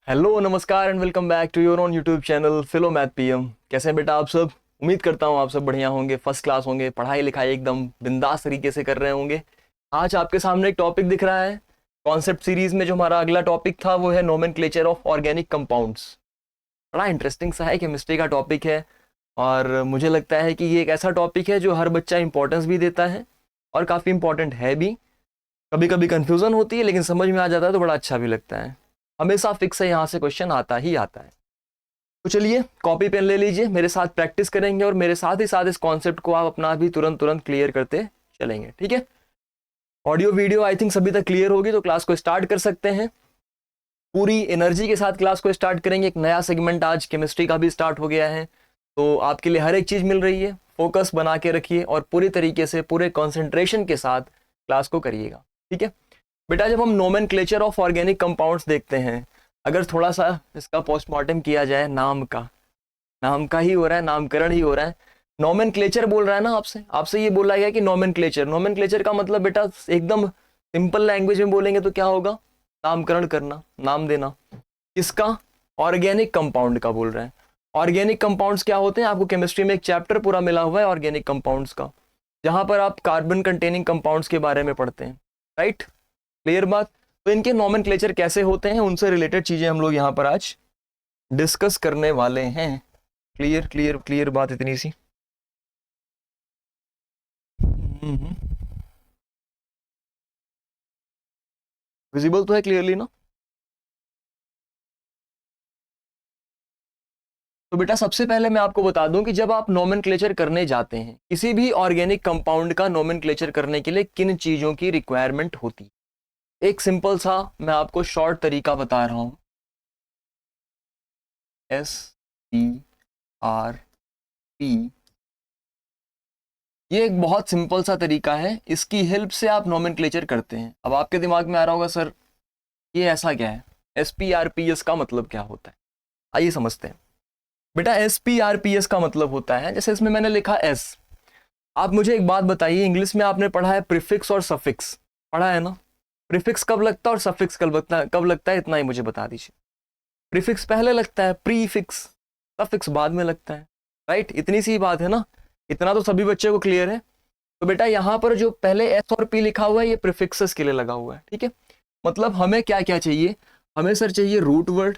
Hello नमस्कार and welcome back to your own YouTube channel Philo Math PM. कैसे हैं बेटा आप सब? उम्मीद करता हूँ आप सब बढ़िया होंगे, फर्स्ट क्लास होंगे, पढ़ाई लिखाई एकदम बिंदास तरीके से कर रहे होंगे। आज आपके सामने एक टॉपिक दिख रहा है। कॉन्सेप्ट सीरीज में जो हमारा अगला टॉपिक था वो है नोमेनक्लेचर ऑफ ऑर्गेनिक कंपाउंड्स। बड़ा इंटरेस्टिंग सा है, केमिस्ट्री का टॉपिक है और मुझे लगता है कि ये एक ऐसा टॉपिक है जो हर बच्चा इंपॉर्टेंस भी देता है और काफ़ी इंपॉर्टेंट है भी। कभी कभी कंफ्यूजन होती है लेकिन समझ में आ जाता है तो बड़ा अच्छा भी लगता है। हमेशा फिक्स है, यहाँ से क्वेश्चन आता ही आता है। तो चलिए कॉपी पेन ले लीजिए, मेरे साथ प्रैक्टिस करेंगे और मेरे साथ ही साथ इस कॉन्सेप्ट को आप अपना भी तुरंत तुरंत क्लियर करते चलेंगे, ठीक है? ऑडियो वीडियो आई थिंक सभी तक क्लियर होगी तो क्लास को स्टार्ट कर सकते हैं। पूरी एनर्जी के साथ क्लास को स्टार्ट करेंगे। एक नया सेगमेंट आज केमिस्ट्री का भी स्टार्ट हो गया है तो आपके लिए हर एक चीज मिल रही है। फोकस बना के रखिए और पूरी तरीके से पूरे कॉन्सेंट्रेशन के साथ क्लास को करिएगा, ठीक है बेटा? जब हम नोमेनक्लेचर ऑफ ऑर्गेनिक कंपाउंड्स देखते हैं, अगर थोड़ा सा इसका पोस्टमार्टम किया जाए, नाम का ही हो रहा है, नामकरण ही हो रहा है। नोमेनक्लेचर बोल रहा है ना आपसे आपसे ये बोला गया कि नोमेनक्लेचर। नोमेनक्लेचर का मतलब बेटा एकदम सिंपल लैंग्वेज में बोलेंगे तो क्या होगा? नामकरण करना, नाम देना। किसका? ऑर्गेनिक कंपाउंड का बोल रहे हैं। ऑर्गेनिक कंपाउंड्स क्या होते हैं? आपको केमिस्ट्री में एक चैप्टर पूरा मिला हुआ है ऑर्गेनिक कंपाउंड्स का, जहां पर आप कार्बन कंटेनिंग कंपाउंड्स के बारे में पढ़ते हैं, राइट? क्लियर बात? तो इनके नोमेनक्लेचर कैसे होते हैं, उनसे रिलेटेड चीजें हम लोग यहाँ पर आज डिस्कस करने वाले हैं। क्लियर क्लियर क्लियर बात इतनी सी। विजिबल तो है क्लियरली ना? तो बेटा सबसे पहले मैं आपको बता दूं कि जब आप नोमेनक्लेचर करने जाते हैं, किसी भी ऑर्गेनिक कंपाउंड का नोमेनक्लेचर करने के लिए किन चीजों की रिक्वायरमेंट होती है। एक सिंपल सा मैं आपको शॉर्ट तरीका बता रहा हूं। SPRP, ये एक बहुत सिंपल सा तरीका है, इसकी हेल्प से आप नोमेनक्लेचर करते हैं। अब आपके दिमाग में आ रहा होगा सर ये ऐसा क्या है, SPRPS का मतलब क्या होता है? आइए समझते हैं। बेटा SPRPS का मतलब होता है, जैसे इसमें मैंने लिखा S। आप मुझे एक बात बताइए, इंग्लिश में आपने पढ़ा है प्रीफिक्स और सफिक्स, पढ़ा है ना? प्रीफिक्स कब लगता है और सफिक्स कब लगता है, इतना ही मुझे बता दीजिए। प्रीफिक्स पहले लगता है, प्रीफिक्स, सफिक्स बाद में लगता है, राइट? इतनी सी बात है ना, इतना तो सभी बच्चे को क्लियर है। तो बेटा यहाँ पर जो पहले एस और पी लिखा हुआ है ये प्रीफिक्सेस के लिए लगा हुआ है, ठीक है? मतलब हमें क्या क्या चाहिए? हमें सर चाहिए रूट वर्ड।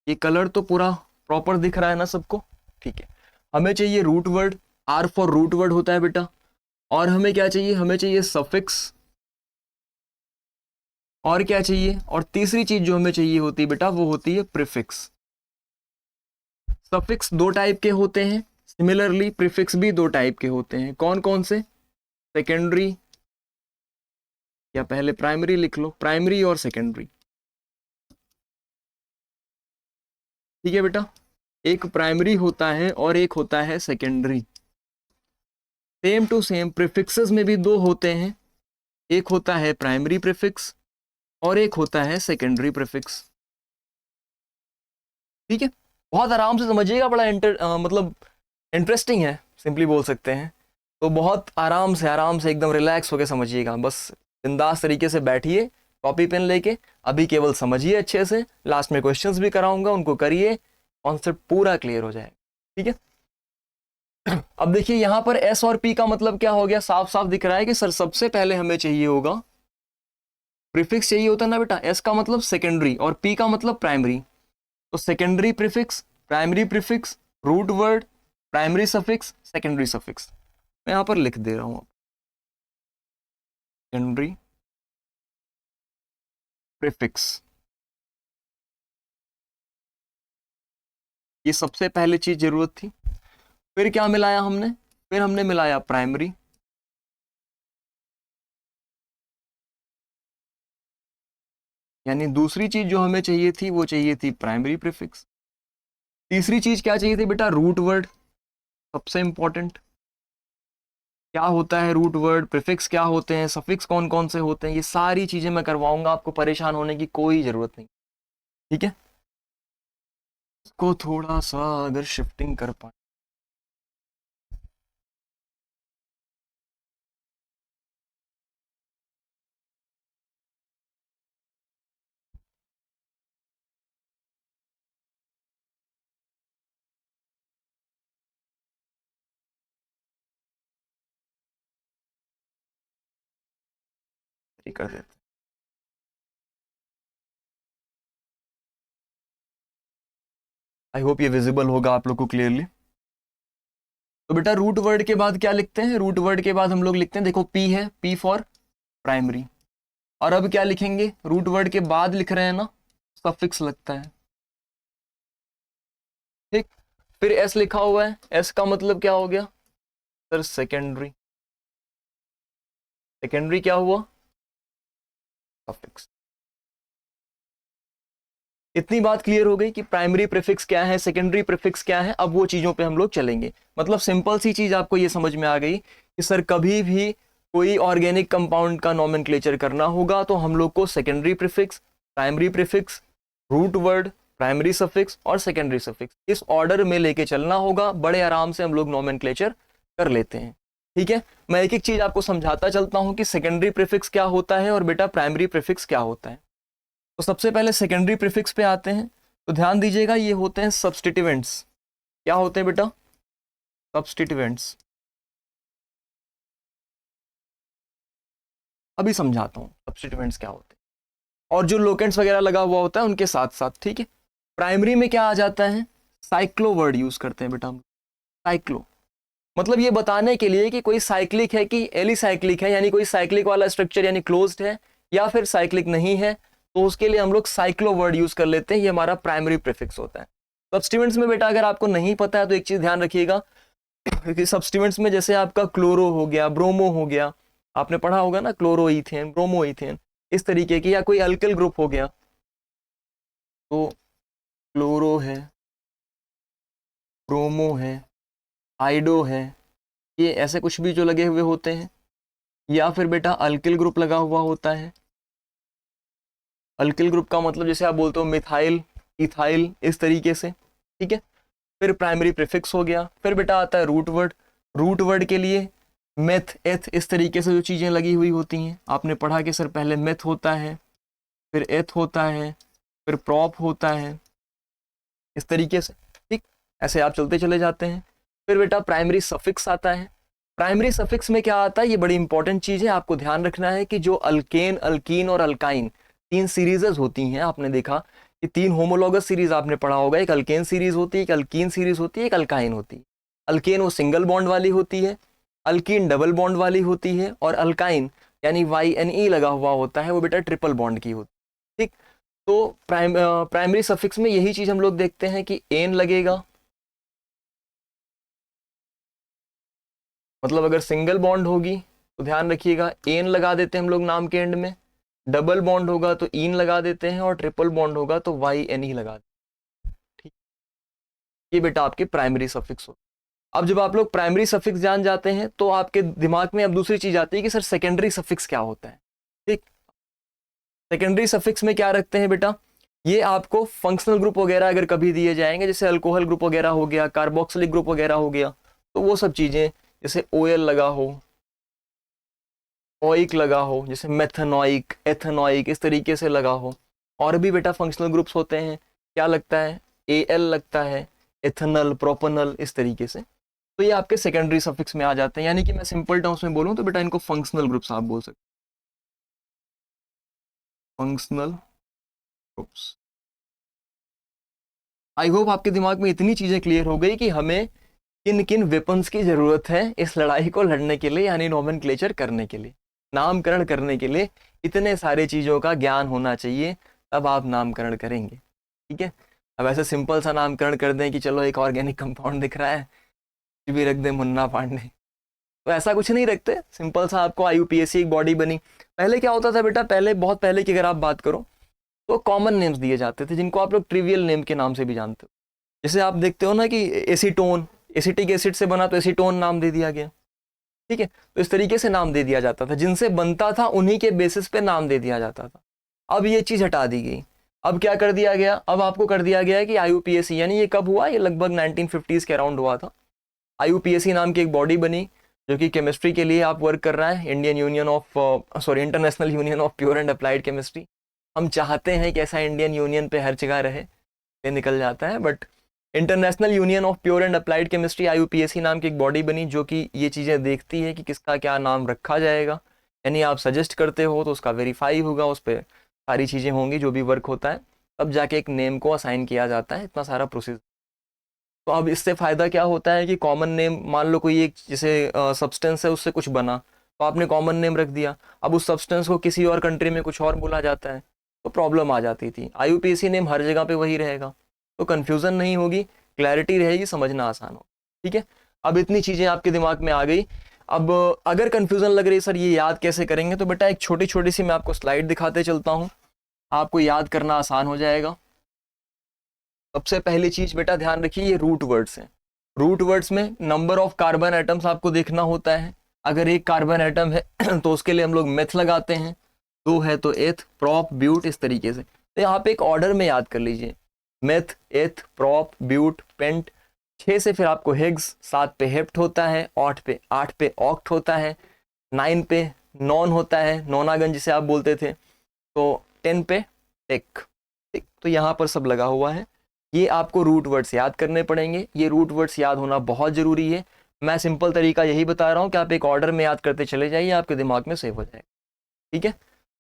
ये कलर तो पूरा प्रॉपर दिख रहा है ना सबको? ठीक है। हमें चाहिए root word, R for root word होता है बेटा। और हमें क्या चाहिए? हमें चाहिए सफिक्स। और क्या चाहिए? और तीसरी चीज जो हमें चाहिए होती है बेटा वो होती है प्रीफिक्स। सफिक्स दो टाइप के होते हैं, सिमिलरली प्रीफिक्स भी दो टाइप के होते हैं। कौन कौन से? सेकेंडरी, या पहले प्राइमरी लिख लो, प्राइमरी और सेकेंडरी, ठीक है बेटा? एक प्राइमरी होता है और एक होता है secondary. Same to same prefixes में भी दो होते हैं, एक होता है प्राइमरी प्रीफिक्स और एक होता है सेकेंडरी प्रीफिक्स, ठीक है? बहुत आराम से समझिएगा, बड़ा मतलब इंटरेस्टिंग है, सिंपली बोल सकते हैं। तो बहुत आराम से एकदम रिलैक्स होकर समझिएगा, बस बिंदास तरीके से बैठिए कॉपी पेन लेके। अभी केवल समझिए अच्छे से, लास्ट में क्वेश्चंस भी कराऊंगा, उनको करिए, कॉन्सेप्ट पूरा क्लियर हो जाएगा, ठीक है? अब देखिए यहां पर एस और पी का मतलब क्या हो गया, साफ साफ दिख रहा है कि सर सबसे पहले हमें चाहिए होगा प्रीफिक्स, चाहिए होता है ना बेटा? एस का मतलब सेकेंडरी और पी का मतलब प्राइमरी। तो secondary prefix, primary prefix, root word, primary suffix, secondary suffix. मैं यहां पर लिख दे रहा हूं, सेकेंडरी प्रीफिक्स, ये सबसे पहले चीज जरूरत थी। फिर क्या मिलाया हमने? फिर हमने मिलाया प्राइमरी, यानी दूसरी चीज जो हमें चाहिए थी वो चाहिए थी प्राइमरी प्रीफिक्स। तीसरी चीज क्या चाहिए थी बेटा? रूट वर्ड, सबसे इंपॉर्टेंट। क्या होता है रूट वर्ड, प्रीफिक्स क्या होते हैं, सफिक्स कौन कौन से होते हैं, ये सारी चीजें मैं करवाऊंगा, आपको परेशान होने की कोई जरूरत नहीं, ठीक है? इसको थोड़ा सा अगर शिफ्टिंग कर पाए, कर देते हैं। आई होप ये विजिबल होगा आप लोग को क्लियरली। तो बेटा रूट वर्ड के बाद क्या लिखते हैं, रूट वर्ड के बाद हम लोग लिखते हैं, देखो पी है, पी फॉर प्राइमरी। और अब क्या लिखेंगे, रूट वर्ड के बाद लिख रहे हैं ना, सफिक्स लगता है, ठीक। फिर एस लिखा हुआ है, एस का मतलब क्या हो गया सर, सेकेंडरी। सेकेंडरी क्या हुआ, सफिक्स। इतनी बात क्लियर हो गई कि प्राइमरी प्रीफिक्स क्या है, सेकेंडरी प्रीफिक्स क्या है। अब वो चीजों पे हम लोग चलेंगे। मतलब सिंपल सी चीज आपको ये समझ में आ गई कि सर कभी भी कोई ऑर्गेनिक कंपाउंड का नोमेनक्लेचर करना होगा तो हम लोग को secondary prefix, primary prefix, root word, primary suffix और सेकेंडरी सफिक्स इस ऑर्डर में लेके चलना होगा। बड़े आराम से हम लोग नोमेनक्लेचर कर लेते हैं, ठीक है। मैं एक एक चीज आपको समझाता चलता हूं कि सेकेंडरी प्रीफिक्स क्या होता है और बेटा प्राइमरी प्रीफिक्स क्या होता है। तो सबसे पहले सेकेंडरी प्रीफिक्स पे आते हैं। तो ध्यान दीजिएगा, ये होते हैं सब्स्टिट्यूएंट्स। क्या होते हैं बेटा, सब्स्टिट्यूएंट्स। अभी समझाता हूं सब्स्टिट्यूएंट्स क्या होते हैं, और जो लोकेंट्स वगैरह लगा हुआ होता है उनके साथ साथ, ठीक है। प्राइमरी में क्या आ जाता है, साइक्लो वर्ड यूज करते हैं बेटा हम। साइक्लो मतलब ये बताने के लिए कि कोई साइक्लिक है कि एलिसाइक्लिक है, यानी कोई साइक्लिक वाला स्ट्रक्चर यानी क्लोज्ड है या फिर साइक्लिक नहीं है, तो उसके लिए हम लोग साइक्लो वर्ड यूज कर लेते हैं। ये हमारा प्राइमरी प्रीफिक्स होता है। सब्स्टिट्यूएंट्स में बेटा अगर आपको नहीं पता है तो एक चीज ध्यान रखिएगा कि सब्स्टिट्यूएंट्स में जैसे आपका क्लोरो हो गया, ब्रोमो हो गया, आपने पढ़ा होगा ना, क्लोरो इथेन, ब्रोमो इथेन, इस तरीके की, या कोई अल्किल ग्रुप हो गया तो क्लोरो है, ब्रोमो है, आइडो है, ये ऐसे कुछ भी जो लगे हुए होते हैं। या फिर बेटा अल्किल ग्रुप लगा हुआ होता है। अल्किल ग्रुप का मतलब जैसे आप बोलते हो मिथाइल, इथाइल, इस तरीके से, ठीक है। फिर प्राइमरी प्रीफिक्स हो गया। फिर बेटा आता है रूट वर्ड। रूट वर्ड के लिए मेथ, एथ, इस तरीके से जो चीजें लगी हुई होती हैं, आपने पढ़ा कि सर पहले मेथ होता है, फिर एथ होता है, फिर प्रॉप होता है, इस तरीके से, ठीक। ऐसे आप चलते चले जाते हैं। फिर बेटा प्राइमरी सफिक्स आता है। प्राइमरी सफिक्स में क्या आता है, ये बड़ी इंपॉर्टेंट चीज है, आपको ध्यान रखना है कि जो अल्केन, अल्कीन और अल्काइन तीन सीरीजेस होती हैं, आपने देखा कि तीन होमोलॉगस सीरीज आपने पढ़ा होगा, एक अल्केन सीरीज होती है, एक अल्कीन सीरीज होती है, एक अल्काइन होती है। अल्केन वो सिंगल बॉन्ड वाली होती है, अल्कीन डबल बॉन्ड वाली होती है, और अल्काइन यानी YNE लगा हुआ होता है, वो बेटा ट्रिपल बॉन्ड की होती है, ठीक। तो प्राइमरी सफिक्स में यही चीज हम लोग देखते हैं कि एन लगेगा, मतलब अगर सिंगल बॉन्ड होगी तो ध्यान रखिएगा एन लगा देते हैं हम लोग नाम के एंड में, डबल बॉन्ड होगा तो इन लगा देते हैं, और ट्रिपल बॉन्ड होगा तो YNE लगा देते हैं, ठीक। ये बेटा आपके प्राइमरी सफिक्स हो। अब जब आप लोग प्राइमरी सफिक्स जान जाते हैं तो आपके दिमाग में अब दूसरी चीज आती है कि सर सेकेंडरी सफिक्स क्या होता है, ठीक। सेकेंडरी सफिक्स में क्या रखते हैं बेटा, ये आपको फंक्शनल ग्रुप वगैरह अगर कभी दिए जाएंगे, जैसे अल्कोहल ग्रुप वगैरह हो गया, कार्बोक्सिलिक ग्रुप वगैरह हो गया, तो वो सब चीजें, जैसे OL लगा हो, ओइक लगा हो, जैसे मेथनोइक, एथनोइक, इस तरीके से लगा हो। और भी बेटा फंक्शनल ग्रुप्स होते हैं, क्या लगता है, AL लगता है, एथनल, प्रोपनल, इस तरीके से। तो ये आपके सेकेंडरी सफिक्स में आ जाते हैं, यानी कि मैं सिंपल टर्म्स में बोलूं तो बेटा इनको फंक्शनल ग्रुप्स आप बोल सकते हैं, फंक्शनल ग्रुप्स। आई होप आपके दिमाग में इतनी चीजें क्लियर हो गई कि हमें किन किन वेपन्स की जरूरत है इस लड़ाई को लड़ने के लिए, यानी नोमेनक्लेचर करने के लिए, नामकरण करने के लिए इतने सारे चीजों का ज्ञान होना चाहिए, तब आप नामकरण करेंगे, ठीक है। अब ऐसे सिंपल सा नामकरण कर दें कि चलो एक ऑर्गेनिक कंपाउंड दिख रहा है, कुछ भी रख दें मुन्ना पांडे, तो ऐसा कुछ नहीं रखते। सिंपल सा आपको IUPAC एक बॉडी बनी। पहले क्या होता था बेटा, पहले बहुत पहले की अगर आप बात करो तो कॉमन नेम्स दिए जाते थे, जिनको आप लोग ट्रिवियल नेम के नाम से भी जानते हो। जैसे आप देखते हो ना कि एसीटोन, एसिटिक एसिड से बना तो एसीटोन नाम दे दिया गया, ठीक है। तो इस तरीके से नाम दे दिया जाता था, जिनसे बनता था उन्हीं के बेसिस पे नाम दे दिया जाता था। अब ये चीज हटा दी गई। अब क्या कर दिया गया, अब आपको कर दिया गया है कि IUPAC, यानी ये कब हुआ, ये लगभग 1950s के अराउंड हुआ था। IUPAC नाम की एक बॉडी बनी जो कि केमिस्ट्री के लिए आप वर्क कर रहा है, international union of pure and applied chemistry. हम चाहते हैं कि ऐसा इंडियन यूनियन पे हर जगह रहे, ये निकल जाता है, but international union of pure and applied chemistry IUPAC नाम की एक बॉडी बनी जो कि ये चीज़ें देखती है कि किसका क्या नाम रखा जाएगा, यानी आप सजेस्ट करते हो तो उसका वेरीफाई होगा, उस पर सारी चीज़ें होंगी जो भी वर्क होता है, तब जाके एक नेम को असाइन किया जाता है, इतना सारा प्रोसेस। तो अब इससे फ़ायदा क्या होता है कि कॉमन नेम, मान लो कोई एक जैसे सब्सटेंस है उससे कुछ बना, तो आपने कॉमन नेम रख दिया, अब उस सब्सटेंस को किसी और कंट्री में कुछ और बोला जाता है तो प्रॉब्लम आ जाती थी। आईयूपीएसी नेम हर जगह पे वही रहेगा, तो कन्फ्यूज़न नहीं होगी, क्लैरिटी रहेगी, समझना आसान हो। ठीक है, अब इतनी चीज़ें आपके दिमाग में आ गई। अब अगर कन्फ्यूज़न लग रही है सर ये याद कैसे करेंगे, तो बेटा एक छोटी छोटी सी मैं आपको स्लाइड दिखाते चलता हूँ, आपको याद करना आसान हो जाएगा। सबसे पहली चीज बेटा ध्यान रखिए, ये रूट वर्ड्स हैं। रूट वर्ड्स में नंबर ऑफ कार्बन एटम्स आपको देखना होता है। अगर एक कार्बन एटम है तो उसके लिए हम लोग मेथ लगाते हैं, दो है तो एथ, प्रोप, ब्यूट, इस तरीके से। तो यहाँ पे एक ऑर्डर में याद कर लीजिए, meth, eth, prop, but, paint. 6 से फिर आपको हिग्स, 7 पे हेप्ट होता है, 8 पे ऑक्ट होता है, 9 पे नॉन होता है, नोनागन जिसे आप बोलते थे, तो 10 पे टेक। ठीक, तो यहाँ पर सब लगा हुआ है। ये आपको रूट वर्ड्स याद करने पड़ेंगे, ये रूट वर्ड्स याद होना बहुत ज़रूरी है। मैं सिंपल तरीका यही बता रहा हूँ कि आप एक ऑर्डर में याद करते चले जाइए, आपके दिमाग में सेव हो जाएगा। ठीक है,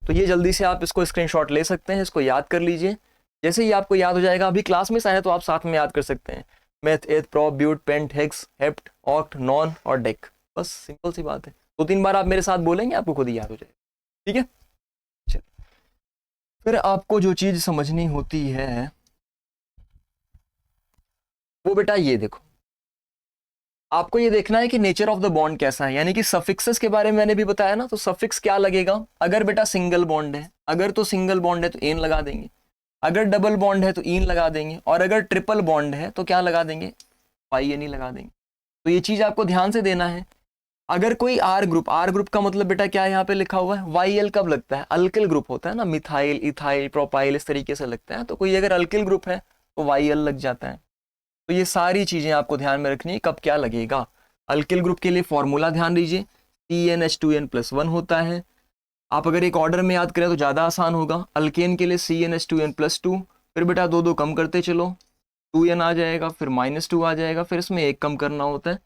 तो ये जल्दी से आप इसको स्क्रीनशॉट ले सकते हैं, इसको याद कर लीजिए। जैसे ही आपको याद हो जाएगा, अभी क्लास में आए तो आप साथ में याद कर सकते हैं, meth, eth, prop, but, pent, hex, hept, oct, non और डेक। बस सिंपल सी बात है, 2-3 बार आप मेरे साथ बोलेंगे, आपको खुद ही याद हो जाएगा। ठीक है, चलिए फिर आपको जो चीज़ समझनी होती है वो बेटा ये देखो, आपको ये देखना है कि नेचर ऑफ द बॉन्ड कैसा है, यानी कि सफिक्सेस के बारे में मैंने भी बताया ना, तो सफिक्स क्या लगेगा। अगर बेटा सिंगल बॉन्ड है, अगर तो सिंगल बॉन्ड है तो एन लगा देंगे, अगर डबल बॉन्ड है तो इन लगा देंगे, और अगर ट्रिपल बॉन्ड है तो क्या लगा देंगे, वाई एन ई लगा देंगे। तो ये चीज आपको ध्यान से देना है। अगर कोई आर ग्रुप, आर ग्रुप का मतलब बेटा क्या है, यहाँ पे लिखा हुआ है वाई एल कब लगता है, अल्किल ग्रुप होता है ना, मिथाइल, इथाइल, प्रोपाइल, इस तरीके से लगता है। तो कोई अगर अल्किल ग्रुप है तो वाई एल लग जाता है। तो ये सारी चीजें आपको ध्यान में रखनी है, कब क्या लगेगा। अल्किल ग्रुप के लिए फॉर्मूला ध्यान दीजिए, CnH2n+1 होता है। आप अगर एक ऑर्डर में याद करें तो ज़्यादा आसान होगा। अल्केन के लिए CnH2n+2, फिर बेटा दो दो कम करते चलो, 2n आ जाएगा, फिर -2 आ जाएगा, फिर इसमें एक कम करना होता है,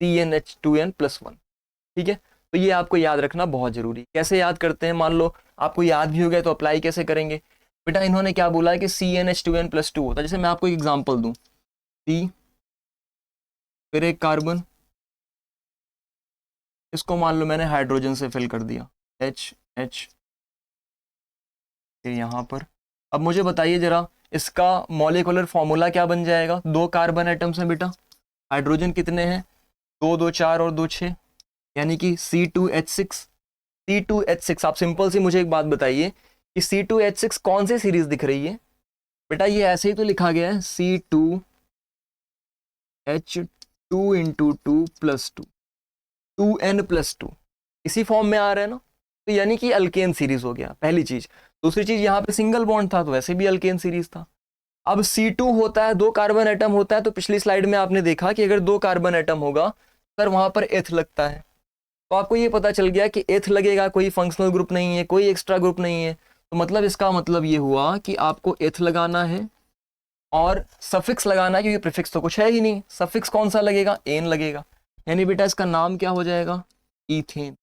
CnH2n+1। ठीक है, तो ये आपको याद रखना बहुत जरूरी। कैसे याद करते हैं, मान लो आपको याद भी हो गया तो अप्लाई कैसे करेंगे। बेटा इन्होंने क्या बोला है कि CnH2n+2 होता है। जैसे मैं आपको एक एग्जाम्पल दूँ, C, फिर एक कार्बन, इसको मान लो मैंने हाइड्रोजन से फिल कर दिया, H, फिर यहाँ पर। अब मुझे बताइए जरा, इसका मॉलिक्यूलर फॉर्मूला क्या बन जाएगा। 2 कार्बन एटम्स हैं बेटा, हाइड्रोजन कितने हैं, 2 2 4 और 2 6, यानी कि C2H6। C2H6, आप सिंपल सी मुझे एक बात बताइए कि C2H6 कौन सी सीरीज दिख रही है। बेटा ये ऐसे ही तो लिखा गया है, C2H2 × 2 2n+2, इसी फॉर्म में आ रहा है ना, तो यानी कि अल्केन सीरीज हो गया, पहली चीज। दूसरी चीज, यहाँ पे सिंगल बॉन्ड था तो वैसे भी अल्केन सीरीज था। अब C2 होता है, 2 कार्बन एटम होता है, तो पिछली स्लाइड में आपने देखा कि अगर 2 कार्बन एटम होगा सर वहां पर एथ लगता है। तो आपको ये पता चल गया कि एथ लगेगा, कोई फंक्शनल ग्रुप नहीं है, कोई एक्स्ट्रा ग्रुप नहीं है। तो मतलब इसका मतलब ये हुआ कि आपको एथ लगाना है और सफिक्स लगाना है, क्योंकि प्रीफिक्स तो कुछ है ही नहीं। सफिक्स कौन सा लगेगा, एन लगेगा, यानी बेटा इसका नाम क्या हो जाएगा, ईथेन।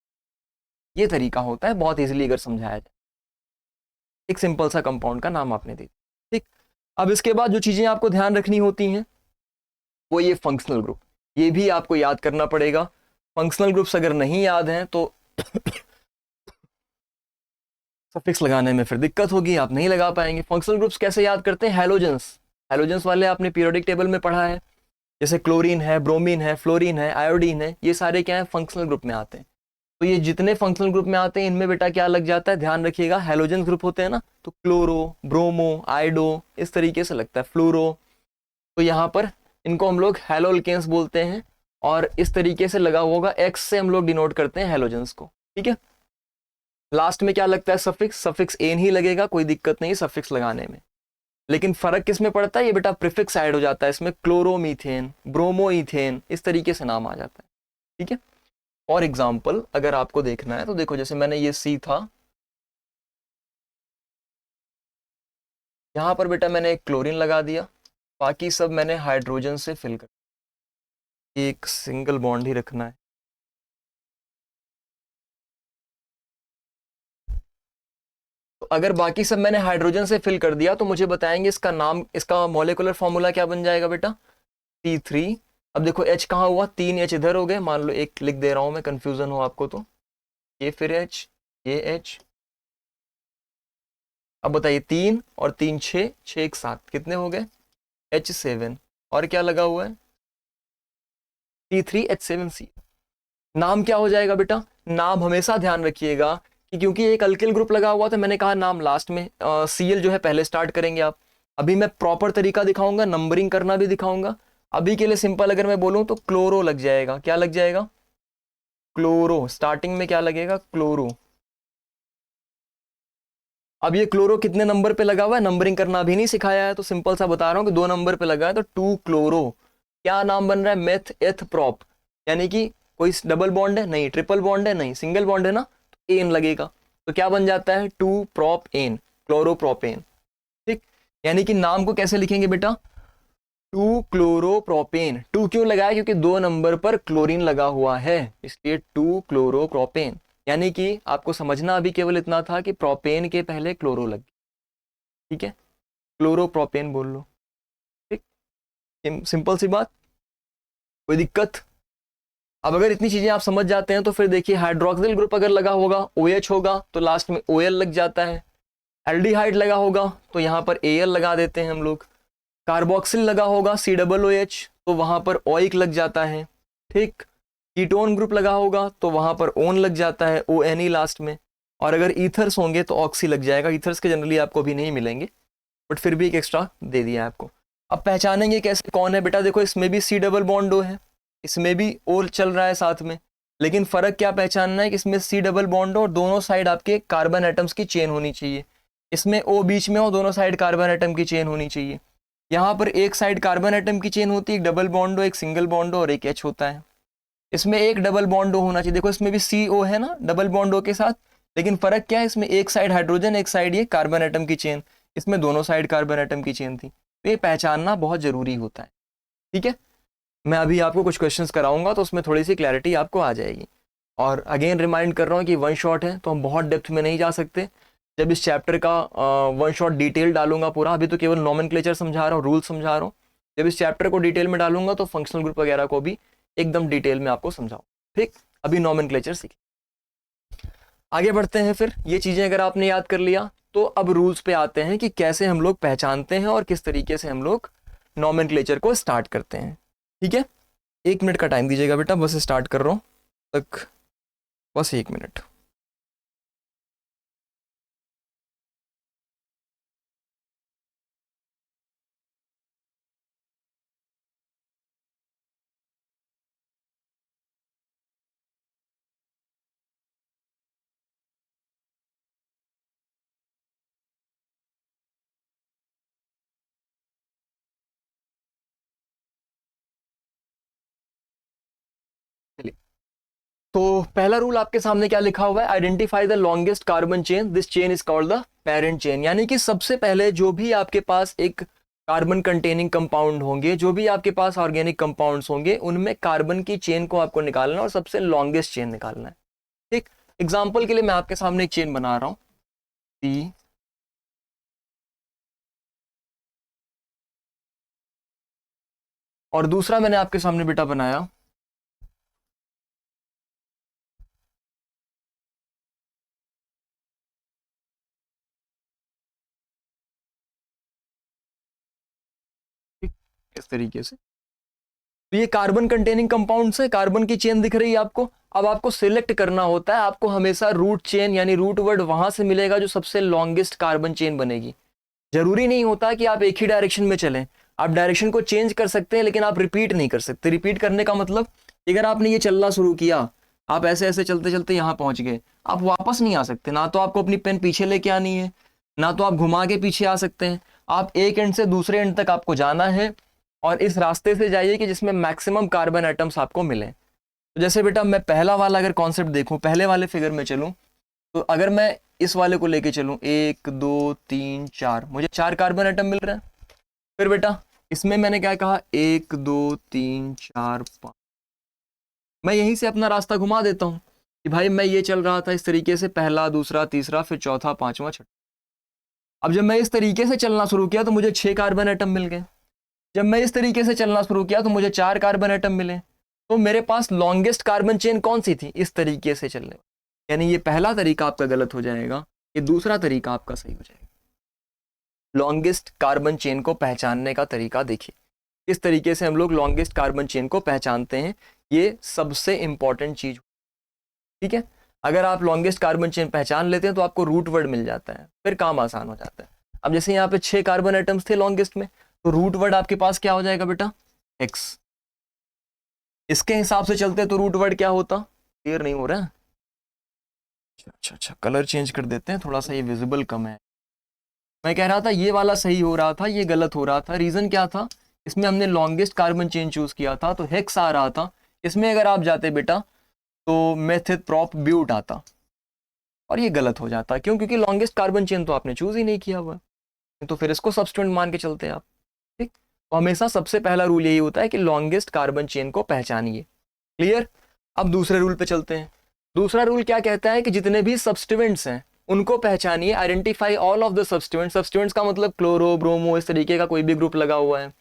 ये तरीका होता है, बहुत इजीली अगर समझाया जाए, एक सिंपल सा कंपाउंड का नाम आपने दे दिया। ठीक, अब इसके बाद जो चीजें आपको ध्यान रखनी होती हैं वो ये फंक्शनल ग्रुप, ये भी आपको याद करना पड़ेगा। फंक्शनल ग्रुप्स अगर नहीं याद हैं तो सफिक्स लगाने में फिर दिक्कत होगी, आप नहीं लगा पाएंगे। फंक्शनल ग्रुप्स कैसे याद करते हैं, हेलोजेंस। हेलोजेंस वाले आपने पीरियोडिक टेबल में पढ़ा है, जैसे क्लोरीन है, ब्रोमीन है, फ्लोरीन है, आयोडीन है, ये सारे क्या है, फंक्शनल ग्रुप में आते हैं। तो ये जितने फंक्शनल ग्रुप में आते हैं इनमें बेटा क्या लग जाता है, ध्यान रखिएगा, हेलोजन ग्रुप होते हैं ना, तो क्लोरो, ब्रोमो, आइडो, इस तरीके से लगता है, फ्लोरो। तो यहाँ पर इनको हम लोग हेलोल्केन्स बोलते हैं, और इस तरीके से लगा होगा, एक्स से हम लोग डिनोट करते हैं हेलोजेंस को। ठीक है, लास्ट में क्या लगता है, सफिक्स। सफिक्स एन ही लगेगा, कोई दिक्कत नहीं सफिक्स लगाने में। लेकिन फर्क किस में पड़ता है, ये बेटा प्रीफिक्स ऐड हो जाता है इसमें, क्लोरोमीथेन, ब्रोमोईथेन, इस तरीके से नाम आ जाता है। ठीक है, और एग्जाम्पल अगर आपको देखना है तो देखो, जैसे मैंने ये सी था, यहाँ पर बेटा मैंने एक क्लोरीन लगा दिया, बाकी सब मैंने हाइड्रोजन से फिल कर, एक सिंगल बॉन्ड ही रखना है। अगर बाकी सब मैंने हाइड्रोजन से फिल कर दिया तो मुझे बताएंगे इसका नाम, इसका मॉलिक्यूलर फॉर्मूला क्या बन जाएगा बेटा, C3। अब देखो H कहाँ हुआ, 3 H इधर हो गए, मान लो एक लिख दे रहा हूं मैं, कंफ्यूजन हो आपको तो, ये फिर H, ये H। अब बताइए 3 और 3 6, 6 1 7, कितने हो गए, H7। और क्या लगा हुआ है, C3H7C। नाम क्या हो जाएगा बेटा, नाम हमेशा ध्यान रखिएगा कि क्योंकि एक अल्किल ग्रुप लगा हुआ था, मैंने कहा नाम लास्ट में, Cl जो है पहले स्टार्ट करेंगे आप। अभी मैं प्रॉपर तरीका दिखाऊंगा, नंबरिंग करना भी दिखाऊंगा। अभी के लिए सिंपल अगर मैं बोलूं तो क्लोरो लग जाएगा, क्या लग जाएगा, क्लोरो। स्टार्टिंग में क्या लगेगा, क्लोरो। अब ये क्लोरो कितने नंबर पे लगा हुआ है, नंबरिंग करना अभी नहीं सिखाया है, तो सिंपल सा बता रहा हूं कि 2 नंबर पे लगा है, तो 2 क्लोरो। क्या नाम बन रहा है, मेथ एथ प्रॉप, यानी कि कोई डबल बॉन्ड है नहीं, ट्रिपल बॉन्ड है नहीं, सिंगल बॉन्ड है ना, तो एन लगेगा। तो क्या बन जाता है, 2 प्रॉप एन, क्लोरोप्रोपेन। ठीक, यानी कि नाम को कैसे लिखेंगे बेटा, 2 क्लोरोप्रोपेन। 2 क्यों लगाया, क्योंकि 2 नंबर पर क्लोरीन लगा हुआ है, इसलिए 2 क्लोरोप्रोपेन। यानी कि आपको समझना अभी केवल इतना था कि प्रोपेन के पहले क्लोरो लग गया, ठीक है, क्लोरोप्रोपेन बोल लो। ठीक, सिंपल सी बात, कोई दिक्कत। अब अगर इतनी चीजें आप समझ जाते हैं तो फिर देखिए हाइड्रोक्सिल ग्रुप अगर लगा होगा, OH होगा तो लास्ट में OL लग जाता है। एल्डिहाइड लगा होगा तो यहां पर Al लगा देते हैं हम लोग। कार्बोक्सिल लगा होगा COOH तो वहां पर ओइक लग जाता है। ठीक, कीटोन ग्रुप लगा होगा तो वहां पर ओन लग जाता है, ONE लास्ट में। और अगर ईथर्स होंगे तो ऑक्सी लग जाएगा। ईथर्स के जनरली आपको भी नहीं मिलेंगे, बट फिर भी एक एक्स्ट्रा दे दिया है आपको। अब पहचानेंगे कैसे कौन है बेटा, देखो इसमें भी C डबल बॉन्ड O है, इसमें भी O चल रहा है साथ में, लेकिन फर्क क्या पहचानना है कि इसमें C डबल बॉन्ड और दोनों साइड आपके कार्बन एटम्स की चेन होनी चाहिए। इसमें O बीच में हो, दोनों साइड कार्बन एटम की चेन होनी चाहिए। यहाँ पर एक साइड कार्बन एटम की चेन होती है, एक डबल बॉन्ड हो, एक सिंगल बॉन्ड हो और एक H होता है। इसमें एक डबल बॉन्ड O होना चाहिए, देखो इसमें भी CO है ना डबल बॉन्ड O के साथ, लेकिन फर्क क्या है, इसमें एक साइड हाइड्रोजन, एक साइड ये कार्बन एटम की चेन, इसमें दोनों साइड कार्बन एटम की चेन थी। तो ये पहचानना बहुत जरूरी होता है, ठीक है। मैं अभी आपको कुछ क्वेश्चंस कराऊंगा तो उसमें थोड़ी सी क्लैरिटी आपको आ जाएगी। और अगेन रिमाइंड कर रहा हूँ कि वन शॉट है तो हम बहुत डेप्थ में नहीं जा सकते। जब इस चैप्टर का वन शॉट डिटेल डालूंगा पूरा, अभी तो केवल नॉमेनक्लेचर समझा रहा हूँ, रूल समझा रहा हूँ। जब इस चैप्टर को डिटेल में डालूंगा तो फंक्शनल ग्रुप वगैरह को भी एकदम डिटेल में आपको समझाऊँ। ठीक, अभी नॉमेनक्लेचर सीख, आगे बढ़ते हैं। फिर ये चीजें अगर आपने याद कर लिया तो अब रूल्स पे आते हैं कि कैसे हम लोग पहचानते हैं और किस तरीके से हम लोग नॉमेनक्लेचर को स्टार्ट करते हैं। ठीक है, 1 मिनट का टाइम दीजिएगा बेटा, बस स्टार्ट कर रहा हूँ तक, बस 1 मिनट। चलिए, तो पहला रूल आपके सामने क्या लिखा हुआ है, identify the longest carbon chain, this chain is called the parent chain. यानी कि सबसे पहले जो भी आपके पास एक कार्बन कंटेनिंग कंपाउंड होंगे, जो भी आपके पास ऑर्गेनिक कंपाउंड्स होंगे, उनमें कार्बन की चेन को आपको निकालना है और सबसे लॉन्गेस्ट चेन निकालना है। ठीक, एग्जाम्पल के लिए मैं आपके सामने एक चेन बना रहा हूं, सी, और दूसरा मैंने आपके सामने बेटा बनाया इस तरीके से। तो ये कार्बन कंटेनिंग कंपाउंड से कार्बन की चेन दिख रही है आपको। अब आपको सिलेक्ट करना होता है, आपको हमेशा रूट चेन यानी रूट वर्ड वहां से मिलेगा जो सबसे लॉन्गेस्ट कार्बन चेन बनेगी। जरूरी नहीं होता कि आप एक ही डायरेक्शन में चलें, आप डायरेक्शन को चेंज कर सकते हैं, लेकिन आप रिपीट नहीं कर सकते। रिपीट करने का मतलब, अगर आपने ये चलना शुरू किया, आप ऐसे ऐसे चलते चलते यहां पहुंच गए, आप वापस नहीं आ सकते। ना तो आपको अपनी पेन पीछे लेके आनी है, ना तो आप घुमा के पीछे आ सकते हैं। आप एक एंड से दूसरे एंड तक आपको जाना है और इस रास्ते से जाइए कि जिसमें मैक्सिमम कार्बन एटम्स आपको मिले। तो जैसे बेटा मैं पहला वाला अगर कॉन्सेप्ट देखूं, पहले वाले फिगर में चलूं, तो अगर मैं इस वाले को लेके चलूं, 1 2 3 4, मुझे 4 कार्बन एटम मिल रहे हैं। फिर बेटा इसमें मैंने क्या कहा, 1 2 3 4 5, मैं यहीं से अपना रास्ता घुमा देता हूं कि भाई मैं ये चल रहा था इस तरीके से, पहला दूसरा तीसरा फिर चौथा पांचवा छठा। अब जब मैं इस तरीके से चलना शुरू किया तो मुझे 6 कार्बन एटम मिल गए। जब मैं इस तरीके से चलना शुरू किया तो मुझे 4 कार्बन एटम मिले। तो मेरे पास लॉन्गेस्ट कार्बन चेन कौन सी थी? इस तरीके से चलने वाली। यानी ये पहला तरीका आपका गलत हो जाएगा, ये दूसरा तरीका आपका सही हो जाएगा। लॉन्गेस्ट कार्बन चेन को पहचानने का तरीका देखिए, इस तरीके से हम लोग लॉन्गेस्ट कार्बन चेन को पहचानते हैं। ये सबसे इंपॉर्टेंट चीज, ठीक है। अगर आप लॉन्गेस्ट कार्बन चेन पहचान लेते हैं तो आपको रूट वर्ड मिल जाता है, फिर काम आसान हो जाता है। अब जैसे यहाँ पे 6 कार्बन एटम्स थे लॉन्गेस्ट में, तो रूट वर्ड आपके पास क्या हो जाएगा बेटा? एक्स। इसके हिसाब से चलते तो रूट वर्ड क्या होता? क्लियर नहीं हो रहा है? अच्छा, कलर चेंज कर देते हैं थोड़ा सा, ये विजिबल कम है। मैं कह रहा था ये वाला सही हो रहा था, ये गलत हो रहा था। रीजन क्या था? इसमें हमने लॉन्गेस्ट कार्बन चेन चूज किया था तो हेक्स आ रहा था। इसमें अगर आप जाते बेटा तो मेथिक प्रोप ब्यूट आता, और ये गलत हो जाता। क्यों? क्योंकि लॉन्गेस्ट कार्बन चेन तो आपने चूज ही नहीं किया हुआ, तो फिर इसको सब्स्टिट्यूएंट मान के चलते हैं आप, ठीक। तो हमेशा सबसे पहला रूल यही होता है कि लॉन्गेस्ट कार्बन चेन को पहचानिए। क्लियर? अब दूसरे रूल पे चलते हैं। दूसरा रूल क्या कहता है कि जितने भी सब्स्टिट्यूएंट्स हैं उनको पहचानिए। Identify all of the substituents. Substituents का मतलब क्लोरो, ब्रोमो, इस तरीके का कोई भी ग्रुप लगा हुआ है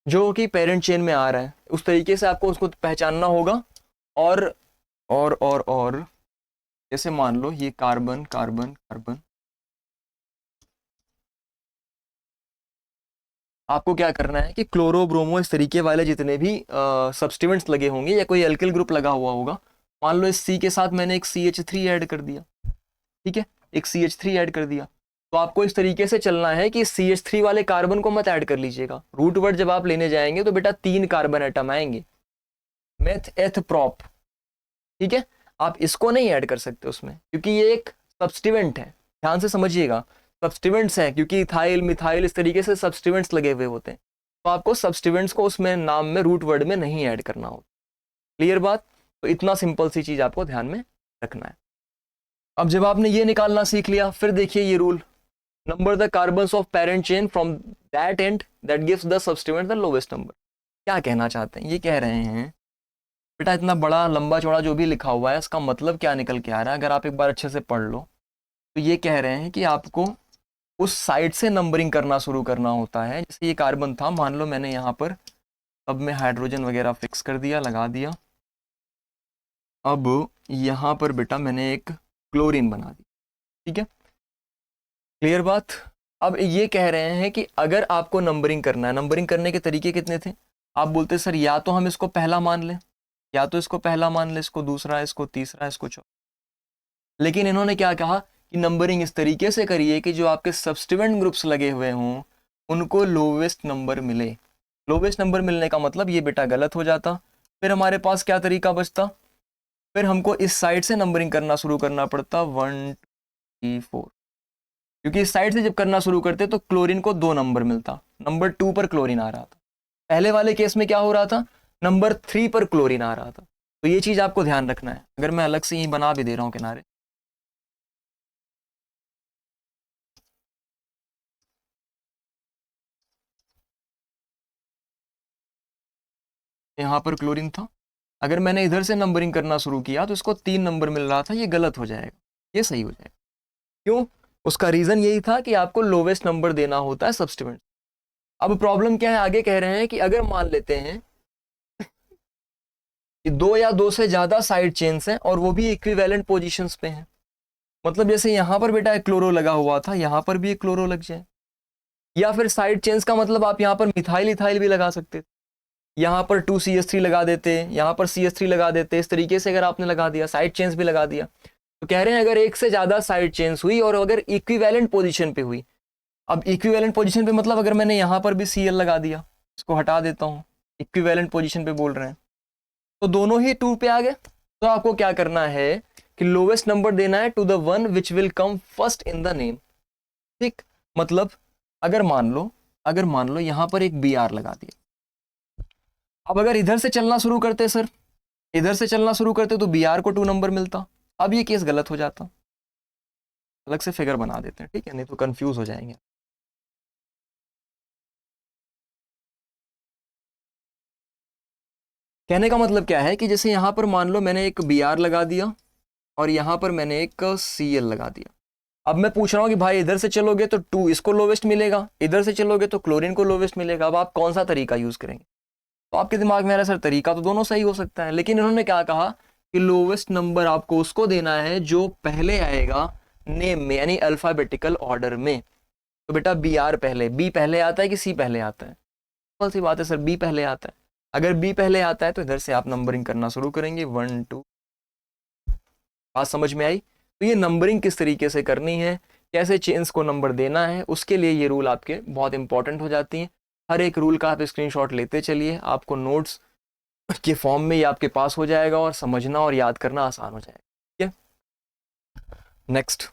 जो कि पेरेंट चेन में आ रहा है, उस तरीके से आपको उसको पहचानना होगा। और जैसे मान लो ये कार्बन कार्बन कार्बन, आपको क्या करना है कि क्लोरो, ब्रोमो, इस तरीके वाले जितने भी सब्स्टिट्यूएंट्स लगे होंगे या कोई एल्किल ग्रुप लगा हुआ होगा, मान लो इस सी के साथ मैंने एक CH3 ऐड कर दिया, ठीक है, एक CH3 ऐड कर दिया, तो आपको इस तरीके से चलना है कि CH3 वाले कार्बन को मत ऐड कर लीजिएगा। रूट वर्ड जब आप लेने जाएंगे तो बेटा 3 कार्बन एटम आएंगे, मेथ एथ प्रोप, ठीक है। आप इसको नहीं ऐड कर सकते उसमें क्योंकि ये एक सब्स्टिट्यूएंट है। ध्यान से समझिएगा, सब्स्टिट्यूएंट्स है क्योंकि इथाइल, मिथाइल, इस तरीके से सब्स्टिट्यूएंट्स लगे हुए होते हैं, तो आपको सब्स्टिट्यूएंट्स को उसमें नाम में रूट वर्ड में नहीं ऐड करना होता। क्लियर बात? तो इतना सिंपल सी चीज आपको ध्यान में रखना है। अब जब आपने ये निकालना सीख लिया, फिर देखिए ये rule, number the carbons of parent chain from that and that gives the substituent the lowest number. क्या कहना चाहते हैं? ये कह रहे हैं बेटा इतना बड़ा लंबा चौड़ा जो भी लिखा हुआ है इसका मतलब क्या निकल के आ रहा है, अगर आप एक बार अच्छे से पढ़ लो तो ये कह रहे हैं कि आपको उस साइड से नंबरिंग करना शुरू करना होता है। जैसे ये कार्बन था, मान लो मैंने यहाँ पर अब में हाइड्रोजन वगैरह फिक्स कर दिया, लगा दिया। अब यहाँ पर बेटा मैंने एक क्लोरीन बना दी, ठीक है। क्लियर बात? अब ये कह रहे हैं कि अगर आपको नंबरिंग करना है, नंबरिंग करने के तरीके कितने थे? आप बोलते सर या तो हम इसको पहला मान लें, या तो इसको पहला मान ले, इसको दूसरा, इसको तीसरा, इसको चौथा। लेकिन इन्होंने क्या कहा कि नंबरिंग इस तरीके से करिए कि जो आपके सब्स्टिट्यूएंट ग्रुप्स लगे हुए हों उनको लोवेस्ट नंबर मिले। लोवेस्ट नंबर मिलने का मतलब ये बेटा गलत हो जाता। फिर हमारे पास क्या तरीका बचता? फिर हमको इस साइड से नंबरिंग करना शुरू करना पड़ता, 1 2 3 4, क्योंकि इस साइड से जब करना शुरू करते तो क्लोरीन को 2 नंबर मिलता, नंबर 2 पर क्लोरीन आ रहा था। पहले वाले केस में क्या हो रहा था? नंबर 3 पर क्लोरीन आ रहा था। तो ये चीज आपको ध्यान रखना है। अगर मैं अलग से ही बना भी दे रहा हूं किनारे, यहां पर क्लोरीन था, अगर मैंने इधर से नंबरिंग करना शुरू किया तो इसको 3 नंबर मिल रहा था, ये गलत हो जाएगा, ये सही हो जाएगा। क्यों? उसका रीजन यही था कि आपको लोवेस्ट नंबर देना होता है सब्स्टिट्यूएंट। अब प्रॉब्लम क्या है? आगे कह रहे हैं कि अगर मान लेते हैं कि 2 या 2 से ज्यादा साइड चेन्स हैं और वो भी इक्विवेलेंट पोजीशंस पे हैं, मतलब जैसे यहां पर बेटा एक क्लोरो लगा हुआ था, यहां पर भी एक क्लोरो लग जाए, या फिर साइड चेन्स का मतलब आप यहां पर मिथाइल इथाइल भी लगा सकते थे, यहां पर 2 CH3 लगा देते, यहां पर CH3 लगा देते। इस तरीके से अगर आपने लगा दिया, साइड चेन्स भी लगा दिया, तो कह रहे हैं अगर एक से ज्यादा साइड चेन्स हुई और अगर इक्विवेलेंट पोजीशन पे हुई, अब इक्विवेलेंट पोजीशन पे मतलब अगर मैंने यहां पर भी Cl लगा दिया, इसको हटा देता हूं, इक्विवेलेंट पोजीशन पे बोल रहे हैं, तो दोनों ही 2 पे आ गए। तो आपको क्या करना है कि लोवेस्ट नंबर देना है to the one which will come first in the name, ठीक। मतलब अगर मान लो यहां पर एक Br लगा दिया, अब अगर इधर से चलना शुरू करते सर, इधर से चलना शुरू करते तो Br को 2 नंबर मिलता। अब ये केस गलत हो जाता, अलग से फिगर बना देते हैं, ठीक है, नहीं तो कंफ्यूज हो जाएंगे। कहने का मतलब क्या है कि जैसे यहां पर मान लो मैंने एक Br लगा दिया और यहां पर मैंने एक Cl लगा दिया, अब मैं पूछ रहा हूँ कि भाई इधर से चलोगे तो 2 इसको लोवेस्ट मिलेगा, इधर से चलोगे तो क्लोरीन को लोवेस्ट मिलेगा। अब आप कौन सा तरीका यूज करेंगे? तो आपके दिमाग में आ रहा है सर तरीका तो दोनों सही हो सकता है, लेकिन इन्होंने क्या कहा कि लोवेस्ट नंबर आपको उसको देना है जो पहले आएगा नेम में, यानी अल्फाबेटिकल ऑर्डर में। तो बेटा बी आर पहले, बी पहले आता है कि सी पहले आता है? कौन सी बात है सर, बी पहले आता है। अगर बी पहले आता है तो इधर से आप नंबरिंग करना शुरू करेंगे 1 2। बात समझ में आई? तो ये नंबरिंग किस तरीके से करनी है, कैसे चेन्स को नंबर देना है, उसके लिए ये रूल आपके बहुत इंपॉर्टेंट हो जाती हैं। हर एक रूल का आप स्क्रीनशॉट लेते चलिए, आपको नोट्स के फॉर्म में ये आपके पास हो जाएगा और समझना और याद करना आसान हो जाएगा। ठीक है, next.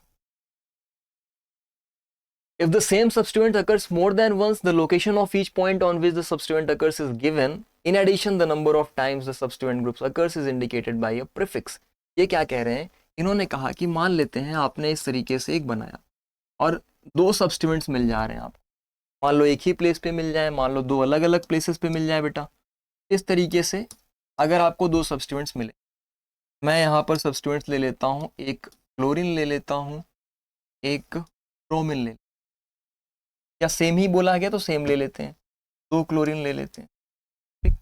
If the same substituent occurs more than once, the location of each point on which the substituent occurs is given. In addition, the number of times the substituent groups occurs is indicated by a prefix. ये क्या कह रहे हैं? इन्होंने कहा कि मान लेते हैं आपने इस तरीके से एक बनाया और 2 सब्स्टिट्यूएंट्स मिल जा रहे हैं आपको। मान लो एक ही प्लेस पे मिल जाए, मान लो 2 अलग अलग प्लेसेस पे मिल जाए बेटा। इस तरीके से अगर आपको 2 सब्स्टिट्यूएंट्स मिले, मैं यहाँ पर सब्स्टिट्यूएंट्स ले लेता हूँ, एक क्लोरीन ले लेता हूँ, एक ब्रोमीन ले, या सेम ही बोला गया तो सेम ले लेते हैं, 2 क्लोरीन ले लेते हैं। ठीक,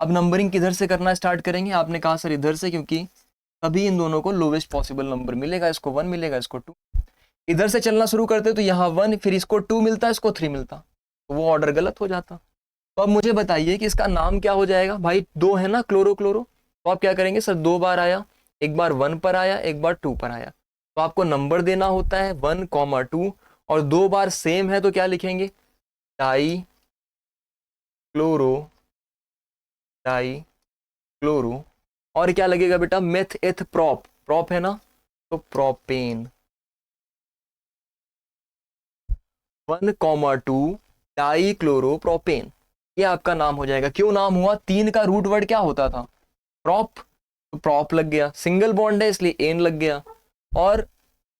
अब नंबरिंग किधर से करना स्टार्ट करेंगे? आपने कहा सर इधर से, क्योंकि तभी इन दोनों को लोवेस्ट पॉसिबल नंबर मिलेगा, इसको 1 मिलेगा, इसको 2। इधर से चलना शुरू करते तो यहाँ 1, फिर इसको 2 मिलता, इसको 3 मिलता, तो वो ऑर्डर गलत हो जाता। तो अब मुझे बताइए कि इसका नाम क्या हो जाएगा? भाई 2 है ना, क्लोरो क्लोरो, तो आप क्या करेंगे सर? 2 बार आया, एक बार 1 पर आया, एक बार 2 पर आया, तो आपको नंबर देना होता है 1, 2, और 2 बार सेम है तो क्या लिखेंगे? डाई क्लोरो, डाई क्लोरो, और क्या लगेगा बेटा? मेथ एथ प्रोप, प्रोप है ना, तो प्रोपेन। 1, 2 डाई क्लोरो प्रोपेन, ये आपका नाम हो जाएगा। क्यों नाम हुआ? 3 का रूट वर्ड क्या होता था? प्रॉप, तो प्रॉप लग गया। सिंगल बॉन्ड है इसलिए एन लग गया, और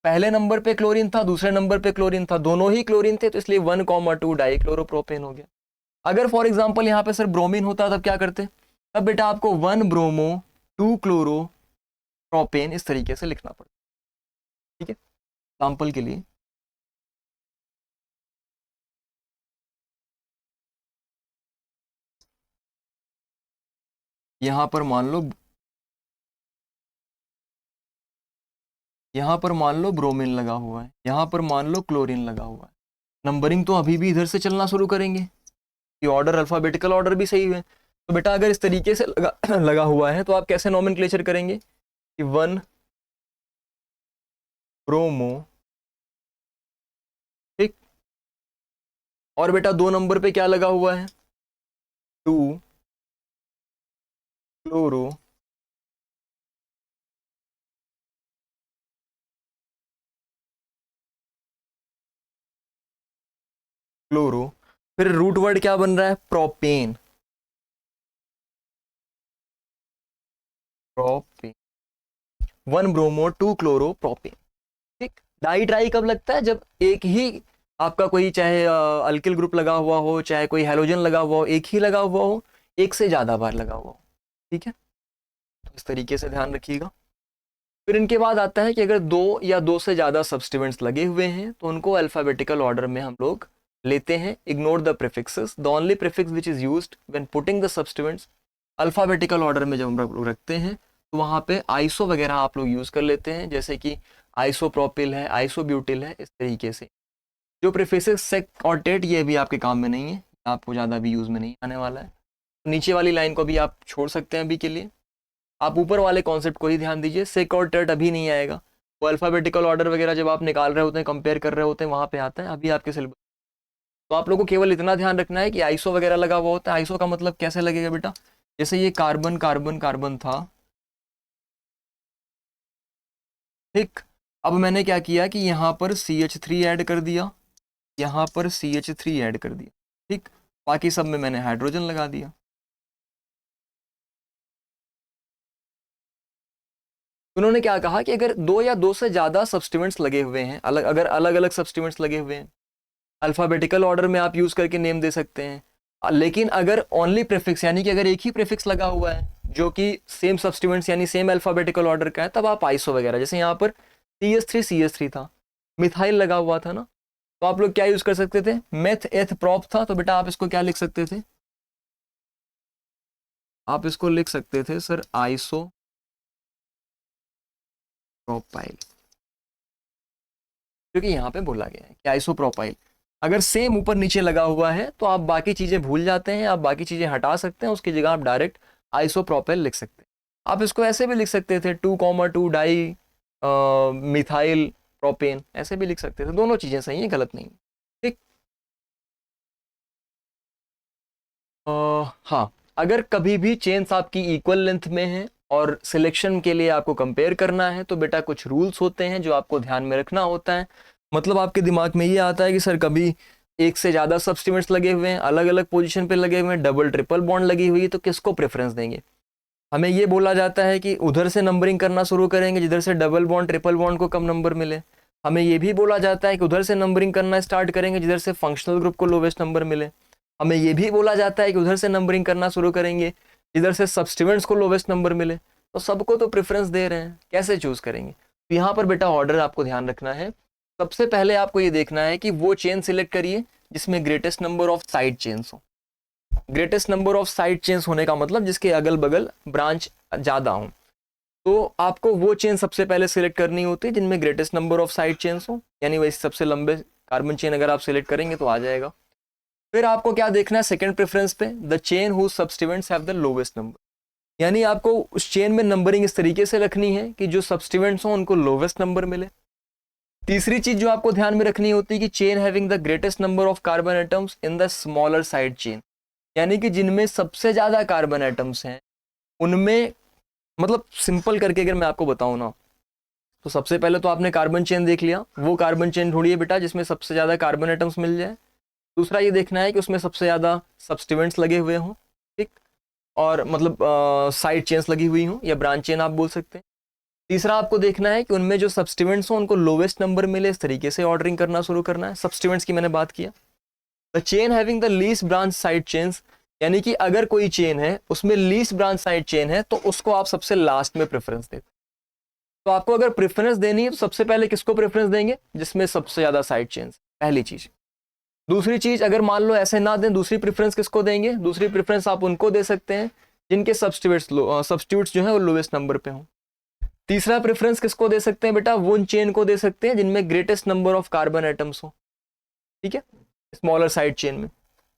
पहले नंबर पे क्लोरीन था, दूसरे नंबर पे क्लोरीन था, दोनों ही क्लोरीन थे, तो इसलिए 1, 2 डाई क्लोरो प्रोपेन हो गया। अगर फॉर एग्जाम्पल यहाँ पे सर ब्रोमीन होता तब क्या करते? तब बेटा आपको 1 ब्रोमो 2 क्लोरो प्रोपेन इस तरीके से लिखना पड़ता। ठीक है, एग्जाम्पल के लिए यहां पर मान लो, यहां पर मान लो ब्रोमीन लगा हुआ है, यहां पर मान लो क्लोरीन लगा हुआ है। नंबरिंग तो अभी भी इधर से चलना शुरू करेंगे, ये ऑर्डर अल्फाबेटिकल ऑर्डर भी सही है। तो बेटा अगर इस तरीके से लगा हुआ है तो आप कैसे नॉमेनक्लेचर करेंगे कि 1 ब्रोमो, ठीक, और बेटा 2 नंबर पे क्या लगा हुआ है? 2 क्लोरो, क्लोरो, फिर रूट वर्ड क्या बन रहा है? Propane, propane, 1 bromo 2 chloro propane. ठीक, डाई ट्राई कब लगता है? जब एक ही आपका कोई, चाहे अल्किल ग्रुप लगा हुआ हो, चाहे कोई हैलोजन लगा हुआ हो, एक ही लगा हुआ हो, एक से ज्यादा बार लगा हुआ हो। ठीक है, तो इस तरीके से ध्यान रखिएगा। फिर इनके बाद आता है कि अगर 2 या 2 से ज्यादा सब्स्टिट्यूएंट्स लगे हुए हैं तो उनको अल्फाबेटिकल ऑर्डर में हम लोग लेते हैं। Ignore the prefixes, the only prefix which is used when putting the substituents alphabetical order में जब हम लोग रखते हैं तो वहां पे आइसो वगैरह आप लोग यूज कर लेते हैं, जैसे कि आइसोप्रोपिल है, आइसोब्यूटिल है, इस तरीके से। जो प्रीफिक्सेस सेक और टेट ये भी आपके काम में नहीं है, आपको ज़्यादा भी यूज़ में नहीं आने वाला है। नीचे वाली लाइन को भी आप छोड़ सकते हैं अभी के लिए, आप ऊपर वाले कॉन्सेप्ट को ही ध्यान दीजिए। सेक और टेट अभी नहीं आएगा, वो अल्फाबेटिकल ऑर्डर वगैरह जब आप निकाल रहे होते हैं, कंपेयर कर रहे होते हैं, वहाँ पे आता है, अभी आपके सिलेबस। तो आप लोगों को केवल इतना ध्यान रखना है कि आइसो वगैरह लगा हुआ होता है। आइसो का मतलब कैसे लगेगा बेटा? जैसे ये कार्बन कार्बन कार्बन था, ठीक, अब मैंने क्या किया कि यहाँ पर CH3 ऐड कर दिया, यहाँ पर CH3 ऐड कर दिया, ठीक, बाकी सब में मैंने हाइड्रोजन लगा दिया। उन्होंने क्या कहा कि अगर 2 या 2 से ज़्यादा सब्स्टिट्यूएंट्स लगे हुए हैं, अगर अलग अलग सब्स्टिट्यूएंट्स लगे हुए हैं, अल्फ़ाबेटिकल ऑर्डर में आप यूज़ करके नेम दे सकते हैं। लेकिन अगर ओनली प्रीफिक्स, यानी कि अगर एक ही प्रीफिक्स लगा हुआ है जो कि सेम सब्स्टिट्यूएंट्स यानी सेम अल्फ़ाबेटिकल ऑर्डर का है, तब आप आइसो वगैरह, जैसे यहाँ पर CH3 CH3 था, मिथाइल लगा हुआ था ना, तो आप लोग क्या यूज कर सकते थे, मेथ एथ प्रोप था, तो बेटा आप इसको क्या लिख सकते थे, आप इसको लिख सकते थे सर आइसो प्रोपाइल, क्योंकि यहाँ पे बोला गया है कि आइसोप्रोपाइल। अगर सेम ऊपर नीचे लगा हुआ है तो आप बाकी चीजें भूल जाते हैं, आप बाकी चीजें हटा सकते हैं, उसकी जगह आप डायरेक्ट आइसोप्रोपाइल लिख सकते हैं। आप इसको ऐसे भी लिख सकते थे 2,2 डाई मिथाइल प्रोपेन, ऐसे भी लिख सकते थे, दोनों चीजें सही है, गलत नहीं। ठीक। हाँ, अगर कभी भी चेन्स आपकी इक्वल लेंथ में है और सिलेक्शन के लिए आपको कंपेयर करना है तो बेटा कुछ रूल्स होते हैं जो आपको ध्यान में रखना होता है। मतलब आपके दिमाग में ये आता है कि सर कभी एक से ज़्यादा सब्स्टिट्यूएंट्स लगे हुए हैं, अलग अलग पोजीशन पे लगे हुए हैं, डबल ट्रिपल बॉन्ड लगी हुई है, तो किसको प्रेफरेंस देंगे। हमें ये बोला जाता है कि उधर से नंबरिंग करना शुरू करेंगे जिधर से डबल बॉन्ड ट्रिपल बॉन्ड को कम नंबर मिले। हमें ये भी बोला जाता है कि उधर से नंबरिंग करना स्टार्ट करेंगे जिधर से फंक्शनल ग्रुप को लोवेस्ट नंबर मिले। हमें ये भी बोला जाता है कि उधर से नंबरिंग करना शुरू करेंगे जिधर से सब्स्टिट्यूएंट्स को लोवेस्ट नंबर मिले। तो सबको तो प्रेफरेंस दे रहे हैं, कैसे चूज करेंगे। तो यहाँ पर बेटा ऑर्डर आपको ध्यान रखना है। सबसे पहले आपको ये देखना है कि वो चेन सिलेक्ट करिए जिसमें greatest number of side chains हो। Greatest number of side chains होने का मतलब जिसके अगल बगल ब्रांच ज़्यादा हो, तो आपको वो चेन सबसे पहले सिलेक्ट करनी होती है जिनमें greatest number of side chains हो, यानी वैसे सबसे लंबे कार्बन चेन अगर आप सिलेक्ट करेंगे तो आ जाएगा। फिर आपको क्या देखना है सेकंड प्रेफरेंस पे, the chain who substituents have the lowest number, यानी आपको उस चेन में नंबरिंग इस तरीके से रखनी है कि जो सब्स्टिट्यूएंट्स हो उनको लोवेस्ट नंबर मिले। तीसरी चीज जो आपको ध्यान में रखनी होती है कि chain having the greatest number of carbon atoms in the smaller side chain, यानी कि जिनमें सबसे ज्यादा कार्बन एटम्स हैं उनमें, मतलब सिंपल करके अगर मैं आपको बताऊं ना, तो सबसे पहले तो आपने कार्बन चेन देख लिया, वो कार्बन चेन ढूंढिए बेटा जिसमें सबसे ज्यादा कार्बन एटम्स मिल जाए। दूसरा ये देखना है कि उसमें सबसे ज्यादा सब्स्टिट्यूएंट्स लगे हुए हों, ठीक, और मतलब साइड चेन्स लगी हुई हों या ब्रांच चेन आप बोल सकते हैं। तीसरा आपको देखना है कि उनमें जो सब्स्टिट्यूएंट्स हों उनको लोवेस्ट नंबर मिले, इस तरीके से ऑर्डरिंग करना शुरू करना है। सब्स्टिट्यूएंट्स की मैंने बात किया। The chain having the least branch side chains, यानी कि अगर कोई चेन है उसमें लीस्ट ब्रांच साइड चेन है तो उसको आप सबसे लास्ट में प्रेफरेंस देते। तो आपको अगर प्रेफरेंस देनी है तो सबसे पहले किसको प्रेफरेंस देंगे, जिसमें सबसे ज्यादा साइड चेन्स, पहली चीज। दूसरी चीज, अगर मान लो ऐसे ना दें, दूसरी प्रेफरेंस किसको देंगे, दूसरी प्रेफरेंस आप उनको दे सकते हैं जिनके सब्स्टिट्यूट्स जो है वो लोवेस्ट नंबर पे हों। तीसरा प्रेफरेंस किसको दे सकते हैं बेटा, वो चेन को दे सकते हैं जिनमें greatest number of carbon atoms हो, ठीक है, स्मॉलर साइड चेन में,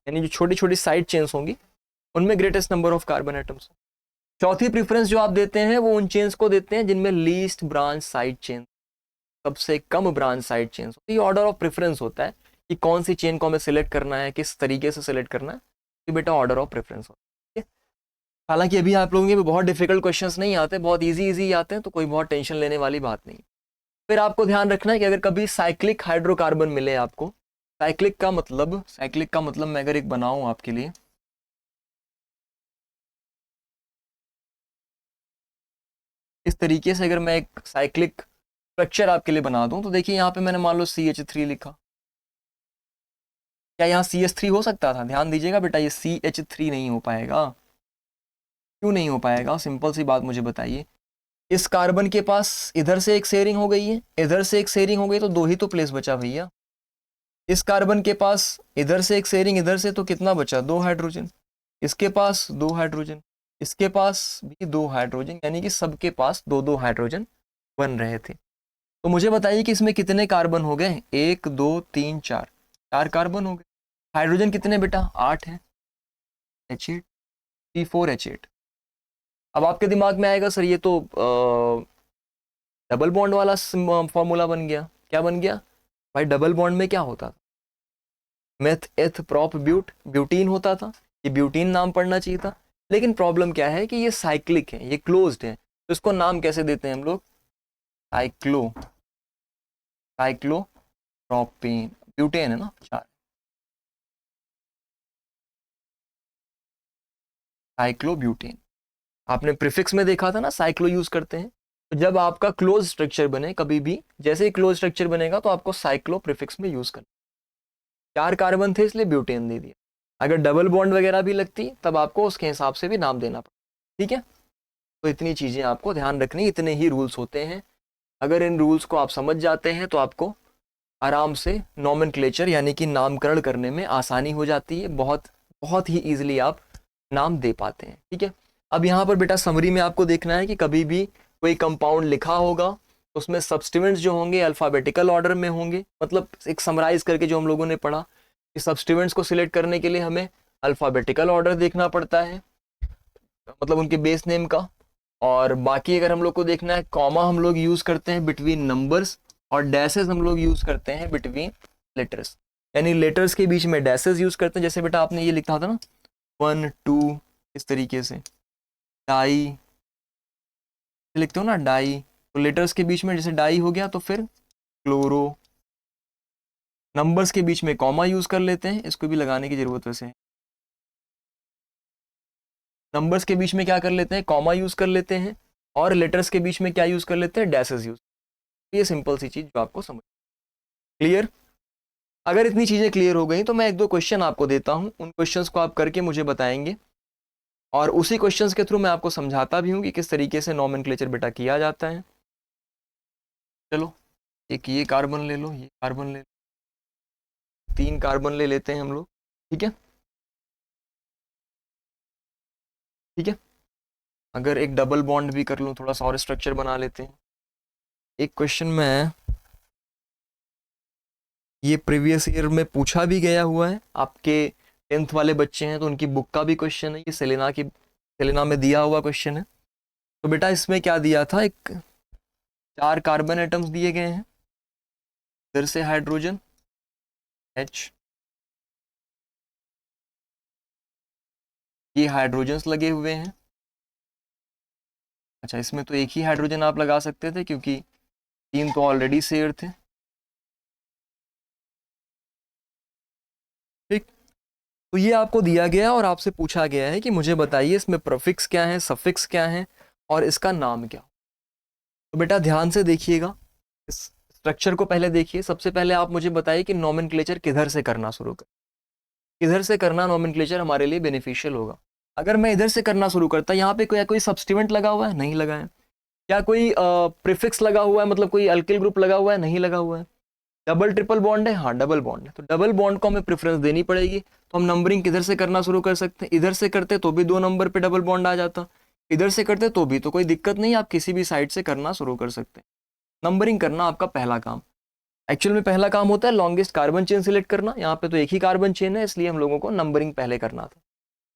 यानी जो छोटी छोटी साइड चेन्स होंगी उनमें greatest number of carbon atoms हो। चौथी प्रेफरेंस जो आप देते हैं वो उन चेन्स को देते हैं जिनमें लीस्ट ब्रांच साइड चेन, सबसे कम ब्रांच साइड चेन्स। ये ऑर्डर ऑफ प्रेफरेंस होता है कि कौन सी चेन को हमें सिलेक्ट करना है, किस तरीके से सिलेक्ट करना है, ये बेटा ऑर्डर ऑफ प्रेफरेंस होता है। हालांकि अभी आप लोगों के बहुत डिफिकल्ट क्वेश्चंस नहीं आते, बहुत इजी इजी आते हैं, तो कोई बहुत टेंशन लेने वाली बात नहीं। फिर आपको ध्यान रखना है कि अगर कभी साइक्लिक हाइड्रोकार्बन मिले आपको, साइक्लिक का मतलब मैं अगर एक बनाऊं आपके लिए, इस तरीके से अगर मैं एक साइक्लिक स्ट्रक्चर आपके लिए बना दूं, तो देखिए यहाँ पे मैंने मान लो CH3 लिखा, क्या यहाँ CH3 हो सकता था, ध्यान दीजिएगा बेटा, ये CH3 नहीं हो पाएगा। क्यों नहीं हो पाएगा, सिंपल सी बात मुझे बताइए। इस कार्बन के पास इधर से एक शेयरिंग हो गई है, इधर से एक शेयरिंग हो गई, तो दो ही तो प्लेस बचा भैया। इस कार्बन के पास इधर से एक शेयरिंग, इधर से, तो कितना बचा, 2 हाइड्रोजन। इसके पास 2 हाइड्रोजन, इसके पास भी 2 हाइड्रोजन, यानी कि सबके पास 2-2 हाइड्रोजन बन रहे थे। तो मुझे बताइए कि इसमें कितने कार्बन हो गए, 1 2 3 4, 4 कार्बन हो गए। हाइड्रोजन कितने बेटा, 8 है, H8 C4H8। अब आपके दिमाग में आएगा सर ये तो डबल बॉन्ड वाला फॉर्मूला बन गया। क्या बन गया भाई, डबल बॉन्ड में क्या होता था, मेथ एथ प्रोप ब्यूट, ब्यूटीन होता था, ये ब्यूटीन नाम पड़ना चाहिए था। लेकिन प्रॉब्लम क्या है कि ये साइक्लिक है, ये क्लोज्ड है, तो इसको नाम कैसे देते हैं हम लोग, साइक्लोप्रोपेन, ब्यूटेन है ना, 4, साइक्लोब्यूटेन। आपने प्रीफिक्स में देखा था ना, साइक्लो यूज करते हैं। तो जब आपका क्लोज स्ट्रक्चर बने, कभी भी जैसे ही क्लोज स्ट्रक्चर बनेगा तो आपको साइक्लो प्रीफिक्स में यूज करना। 4 कार्बन थे इसलिए ब्यूटेन दे दिया। अगर डबल बॉन्ड वगैरह भी लगती तब आपको उसके हिसाब से भी नाम देना पड़ता, ठीक है। तो इतनी चीजें आपको ध्यान रखनी, इतने ही रूल्स होते हैं। अगर इन रूल्स को आप समझ जाते हैं तो आपको आराम से नॉमेनक्लेचर यानी कि नामकरण करने में आसानी हो जाती है, बहुत बहुत ही ईजिली आप नाम दे पाते हैं। ठीक है, अब यहाँ पर बेटा समरी में आपको देखना है कि कभी भी कोई कंपाउंड लिखा होगा उसमें सब्स्टिट्यूएंट्स जो होंगे अल्फ़ाबेटिकल ऑर्डर में होंगे। मतलब एक समराइज करके जो हम लोगों ने पढ़ा कि सब्स्टिट्यूएंट्स को सिलेक्ट करने के लिए हमें अल्फ़ाबेटिकल ऑर्डर देखना पड़ता है, मतलब उनके बेस नेम का। और बाकी अगर हम लोग को देखना है, कॉमा हम लोग यूज़ करते हैं बिटवीन नंबर्स और डैसेस हम लोग यूज़ करते हैं बिटवीन लेटर्स, यानी लेटर्स के बीच में डैसेस यूज़ करते हैं। जैसे बेटा आपने ये लिखा था ना 1 2, इस तरीके से डाई लिखते हो ना, डाई, तो लेटर्स के बीच में जैसे डाई हो गया तो फिर क्लोरो। नंबर्स के बीच में कॉमा यूज़ कर लेते हैं, इसको भी लगाने की ज़रूरत वैसे है। नंबर्स के बीच में क्या कर लेते हैं, कॉमा यूज़ कर लेते हैं, और लेटर्स के बीच में क्या यूज़ कर लेते हैं, डैसेस यूज़। ये सिंपल सी चीज़ जो आपको समझ क्लियर। अगर इतनी चीज़ें क्लियर हो गई तो मैं एक दो क्वेश्चन आपको देता हूँ, उन क्वेश्चंस को आप करके मुझे बताएंगे, और उसी क्वेश्चंस के थ्रू मैं आपको समझाता भी हूँ कि किस तरीके से नॉमेनक्लेचर बेटा किया जाता है। चलो, एक ये कार्बन ले लो, ये कार्बन ले लो, 3 कार्बन ले लेते हैं हम लोग। ठीक है, ठीक है। अगर एक डबल बॉन्ड भी कर लूँ, थोड़ा सा और स्ट्रक्चर बना लेते हैं। एक क्वेश्चन में ये प्रीवियस ईयर में पूछा भी गया हुआ है, आपके 10th वाले बच्चे हैं तो उनकी बुक का भी क्वेश्चन है, ये सेलेना में दिया हुआ क्वेश्चन है। तो बेटा इसमें क्या दिया था, एक 4 कार्बन एटम्स दिए गए हैं, इधर से हाइड्रोजन H, ये हाइड्रोजन्स लगे हुए हैं। अच्छा, इसमें तो एक ही हाइड्रोजन आप लगा सकते थे क्योंकि 3 तो ऑलरेडी शेयर थे। ठीक, तो ये आपको दिया गया और आपसे पूछा गया है कि मुझे बताइए इसमें प्रीफिक्स क्या है, सफिक्स क्या है और इसका नाम क्या। तो बेटा ध्यान से देखिएगा, इस स्ट्रक्चर को पहले देखिए। सबसे पहले आप मुझे बताइए कि नॉमेनक्लेचर किधर से करना शुरू कर, किधर से करना नॉमेनक्लेचर हमारे लिए बेनिफिशियल होगा। अगर मैं इधर से करना शुरू करता, यहाँ पे कोई सब्स्टिट्यूएंट लगा हुआ है, नहीं लगा है। क्या कोई प्रीफिक्स लगा हुआ है, मतलब कोई अल्किल ग्रुप लगा हुआ है, नहीं लगा हुआ है। डबल ट्रिपल बॉन्ड है, हाँ डबल बॉन्ड है, तो डबल बॉन्ड को हमें प्रेफरेंस देनी पड़ेगी। तो हम नंबरिंग किधर से करना शुरू कर सकते हैं, इधर से करते तो भी 2 नंबर पे डबल बॉन्ड आ जाता, इधर से करते तो भी, तो कोई दिक्कत नहीं, आप किसी भी साइड से करना शुरू कर सकते हैं। नंबरिंग करना आपका पहला काम। एक्चुअल में पहला काम होता है लॉन्गेस्ट कार्बन चेन सिलेक्ट करना। यहाँ पे तो एक ही कार्बन चेन है, इसलिए हम लोगों को नंबरिंग पहले करना था।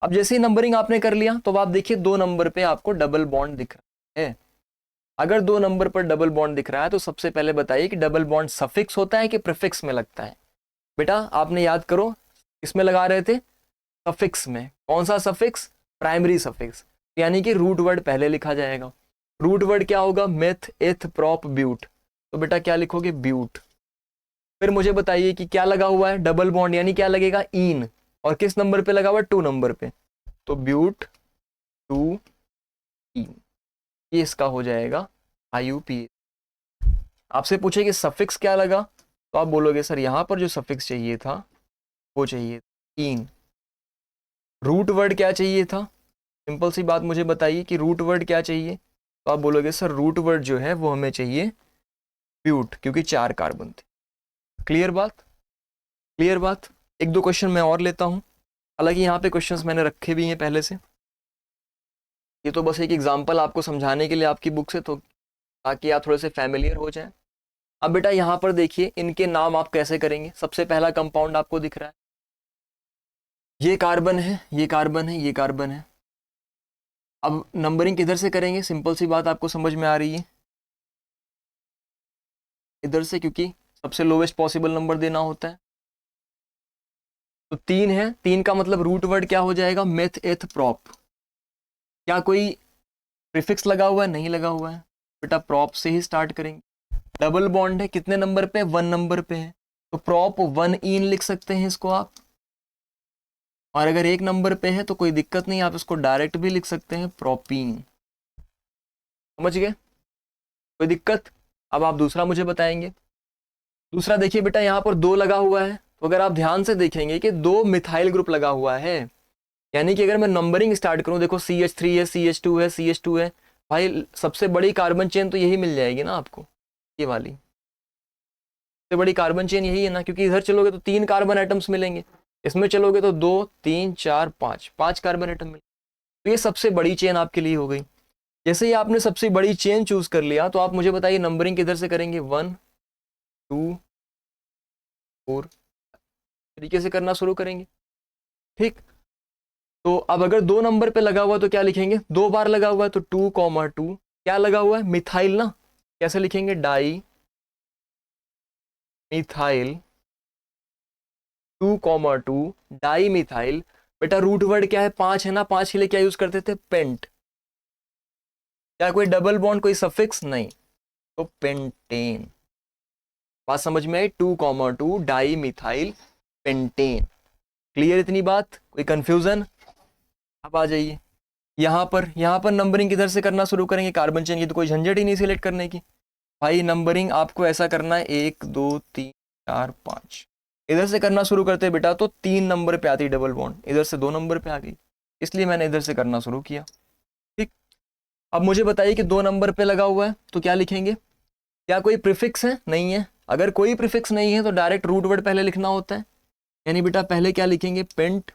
अब जैसे ही नंबरिंग आपने कर लिया तो आप देखिए 2 नंबर पे आपको डबल बॉन्ड दिख रहा है। अगर 2 नंबर पर डबल बॉन्ड दिख रहा है तो सबसे पहले बताइए कि डबल बॉन्ड सफिक्स होता है कि प्रीफिक्स में लगता है। बेटा आपने याद करो, इसमें लगा रहे थे सफिक्स में। कौन सा सफिक्स, प्राइमरी सफिक्स, यानी कि रूट वर्ड पहले लिखा जाएगा। रूट वर्ड क्या होगा, मेथ एथ प्रॉप ब्यूट, तो बेटा क्या लिखोगे, ब्यूट। फिर मुझे बताइए कि क्या लगा हुआ है, डबल बॉन्ड, यानी क्या लगेगा, इन, और किस नंबर पे लगा हुआ है, 2 नंबर पे, तो ब्यूट 2 इन, ये इसका हो जाएगा IUPAC। आपसे पूछे कि सफिक्स क्या लगा, तो आप बोलोगे सर यहाँ पर जो सफिक्स चाहिए था वो चाहिए इन। रूट वर्ड क्या चाहिए था, सिंपल सी बात मुझे बताइए कि रूट वर्ड क्या चाहिए, तो आप बोलोगे सर रूट वर्ड जो है वो हमें चाहिए ब्यूट, क्योंकि 4 कार्बन थे। क्लियर बात, क्लियर बात। एक दो क्वेश्चन मैं और लेता हूँ, हालांकि यहाँ पे क्वेश्चंस मैंने रखे भी हैं पहले से, ये तो बस एक एग्जांपल आपको समझाने के लिए आपकी बुक से, तो ताकि आप थोड़े से फैमिलियर हो जाएं। अब बेटा यहाँ पर देखिए इनके नाम आप कैसे करेंगे। सबसे पहला कंपाउंड आपको दिख रहा है, ये कार्बन है, ये कार्बन है, ये कार्बन है। अब नंबरिंग किधर से करेंगे, सिंपल सी बात आपको समझ में आ रही है, इधर से, क्योंकि सबसे लोवेस्ट पॉसिबल नंबर देना होता है। तो 3 है, 3 का मतलब रूट वर्ड क्या हो जाएगा, मेथ एथ प्रॉप। क्या कोई प्रीफिक्स लगा हुआ है, नहीं लगा हुआ है, बेटा प्रॉप से ही स्टार्ट करेंगे। डबल बॉन्ड है, कितने नंबर पे, 1 नंबर पे है, तो प्रॉप 1 इन लिख सकते हैं इसको आप। और अगर 1 नंबर पे है तो कोई दिक्कत नहीं, आप इसको डायरेक्ट भी लिख सकते हैं, प्रोपीन। समझ गए, कोई दिक्कत। अब आप दूसरा मुझे बताएंगे। दूसरा देखिए बेटा यहाँ पर 2 लगा हुआ है, तो अगर आप ध्यान से देखेंगे कि 2 मिथाइल ग्रुप लगा हुआ है, यानी कि अगर मैं नंबरिंग स्टार्ट करूं, देखो CH3 है, CH2 है, CH2 है, भाई सबसे बड़ी कार्बन चेन तो यही मिल जाएगी ना आपको, ये वाली। सबसे बड़ी कार्बन चेन यही है ना, क्योंकि इधर चलोगे तो 3 कार्बन एटम्स मिलेंगे, इसमें चलोगे तो 2 3 4 5 5 कार्बन एटम मिलेंगे। तो ये सबसे बड़ी चेन आपके लिए हो गई। जैसे ही आपने सबसे बड़ी चेन चूज कर लिया तो आप मुझे बताइए नंबरिंग किधर से करेंगे, 1 2 4 तरीके से करना शुरू करेंगे। ठीक, तो अब अगर 2 नंबर पे लगा हुआ तो क्या लिखेंगे, 2 बार लगा हुआ है तो 2,2 क्या लगा हुआ है, मिथाइल ना, कैसे लिखेंगे, डाई मिथाइल 2,2 डाई मिथाइल। बेटा रूट वर्ड क्या है, 5 है ना, 5 के लिए क्या यूज करते थे, पेंट। क्या कोई डबल बॉन्ड, कोई सफिक्स नहीं, तो पेंटेन। बात समझ में आई, 2,2 डाई मिथाइल पेंटेन। क्लियर इतनी बात, कोई कंफ्यूजन। अब आ जाइए यहाँ पर नंबरिंग किधर से करना शुरू करेंगे, कार्बन चेन की तो कोई झंझट ही नहीं सिलेक्ट करने की। भाई नंबरिंग आपको ऐसा करना है 1 2 3 4 5, इधर से करना शुरू करते हैं बेटा तो 3 नंबर पे आती डबल बॉन्ड, इधर से 2 नंबर पे आ गई, इसलिए मैंने इधर से करना शुरू किया। ठीक, अब मुझे बताइए कि 2 नंबर पे लगा हुआ है तो क्या लिखेंगे, क्या कोई प्रीफिक्स है, नहीं है। अगर कोई प्रीफिक्स नहीं है तो डायरेक्ट रूट वर्ड पहले लिखना होता है, यानी बेटा पहले क्या लिखेंगे, पेंट।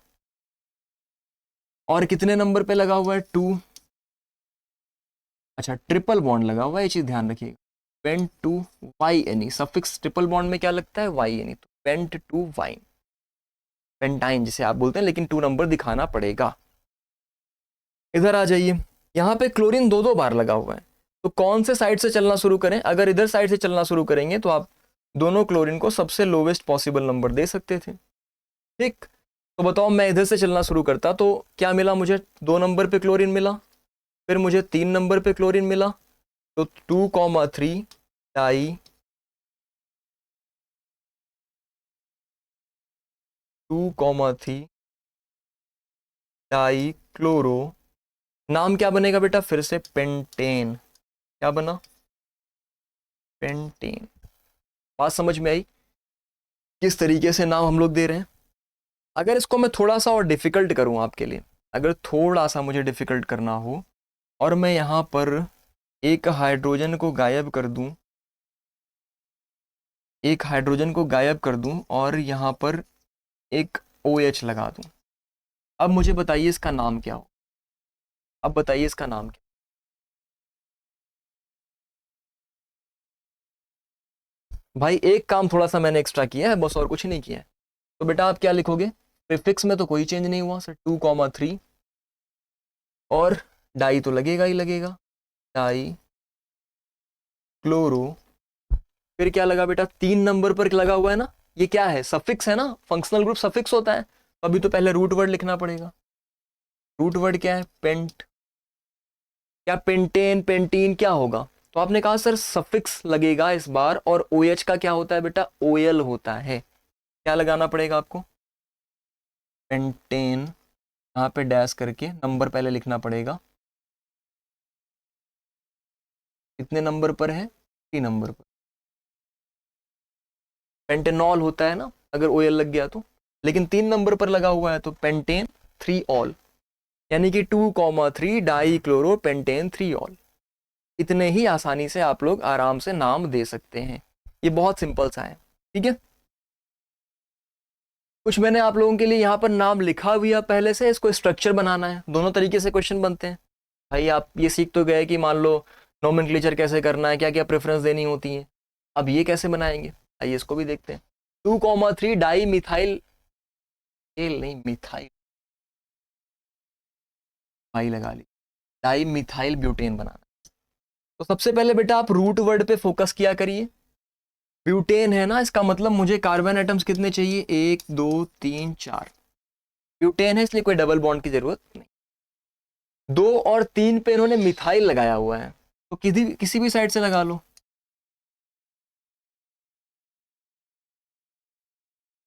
और कितने नंबर पे लगा हुआ है, 2। अच्छा ट्रिपल बॉन्ड लगा हुआ है, ये चीज ध्यान रखिएगा, pent two Y N E, suffix triple bond में क्या लगता है, वाई एन ई, तो पेंट टू वाइन, पेंटाइन जिसे आप बोलते हैं, लेकिन 2 नंबर दिखाना पड़ेगा। इधर आ जाइए, यहाँ पे क्लोरीन 2 बार लगा हुआ है, तो कौन से साइड से चलना शुरू करें, अगर इधर साइड से चलना शुरू करेंगे तो आप दोनों क्लोरीन को सबसे लोवेस्ट पॉसिबल नंबर दे सकते थे। ठीक, तो बताओ मैं इधर से चलना शुरू करता तो क्या मिला मुझे, 2 नंबर पे क्लोरीन मिला, फिर मुझे 3 नंबर पे क्लोरीन मिला, तो 2,3 डाई 2,3 डाई क्लोरो, नाम क्या बनेगा बेटा, फिर से पेंटेन। क्या बना, पेंटेन। बात समझ में आई किस तरीके से नाम हम लोग दे रहे हैं। अगर इसको मैं थोड़ा सा और डिफिकल्ट करूं आपके लिए, अगर थोड़ा सा मुझे डिफिकल्ट करना हो और मैं यहां पर एक हाइड्रोजन को गायब कर दूं, एक हाइड्रोजन को गायब कर दूं और यहां पर एक OH लगा दूं, अब मुझे बताइए इसका नाम क्या हो, अब बताइए इसका नाम क्या। भाई एक काम थोड़ा सा मैंने एक्स्ट्रा किया है बस, और कुछ नहीं किया है। तो बेटा आप क्या लिखोगे, प्रीफिक्स में तो कोई चेंज नहीं हुआ सर, 2,3 और डाई तो लगेगा ही लगेगा, डाई क्लोरो, फिर क्या लगा बेटा, 3 नंबर पर लगा हुआ है ना, ये क्या है, सफिक्स है ना, फंक्शनल ग्रुप सफिक्स होता है, तो अभी तो पहले रूट वर्ड लिखना पड़ेगा। रूट वर्ड क्या है, पेंट, क्या पेंटेन पेंटीन क्या होगा, तो आपने कहा सर सफिक्स लगेगा इस बार, और OH का क्या होता है बेटा, OL होता है, क्या लगाना पड़ेगा आपको, पेंटेन, यहाँ पे डैश करके नंबर पहले लिखना पड़ेगा, कितने नंबर पर है, 3 नंबर पर, पेंटेनॉल होता है ना अगर OL लग गया तो, लेकिन 3 नंबर पर लगा हुआ है तो पेंटेन 3 ऑल, यानी कि 2,3 डाई क्लोरो पेंटेन 3 ऑल। इतने ही आसानी से आप लोग आराम से नाम दे सकते हैं, ये बहुत सिंपल सा है। ठीक है, कुछ मैंने आप लोगों के लिए यहाँ पर नाम लिखा भी है पहले से, इसको स्ट्रक्चर बनाना है, दोनों तरीके से क्वेश्चन बनते हैं। भाई आप ये सीख तो गए कि मान लो नोमेनक्लेचर कैसे करना है, क्या क्या प्रेफरेंस देनी होती है, अब ये कैसे बनाएंगे, आइए इसको भी देखते हैं। 2,3 डाई मिथाइल, नहीं मिथाइल, भाई लगा ली, डाई मिथाइल ब्यूटेन बनाना। तो सबसे पहले बेटा आप रूट वर्ड पे फोकस किया करिए, ब्यूटेन है ना, इसका मतलब मुझे कार्बन एटम्स कितने चाहिए, 1 2 3 4, ब्यूटेन है इसलिए कोई डबल बॉन्ड की जरूरत नहीं। 2 और 3 पे इन्होंने मिथाइल लगाया हुआ है, तो किसी भी साइड से लगा लो।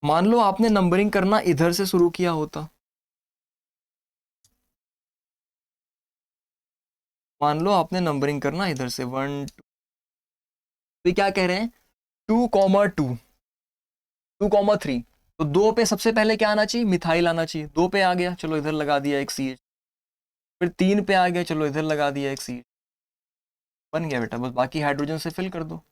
मान लो आपने नंबरिंग करना इधर से शुरू किया होता, मान लो आपने नंबरिंग करना इधर से 1 2, तो क्या कह रहे हैं, 2,2 2,3, तो 2 पे सबसे पहले क्या आना चाहिए, मिथाइल आना चाहिए, 2 पे आ गया चलो इधर लगा दिया एक CH, फिर 3 पे आ गया चलो इधर लगा दिया एक CH, बन गया बेटा, बस बाकी हाइड्रोजन से फिल कर दो।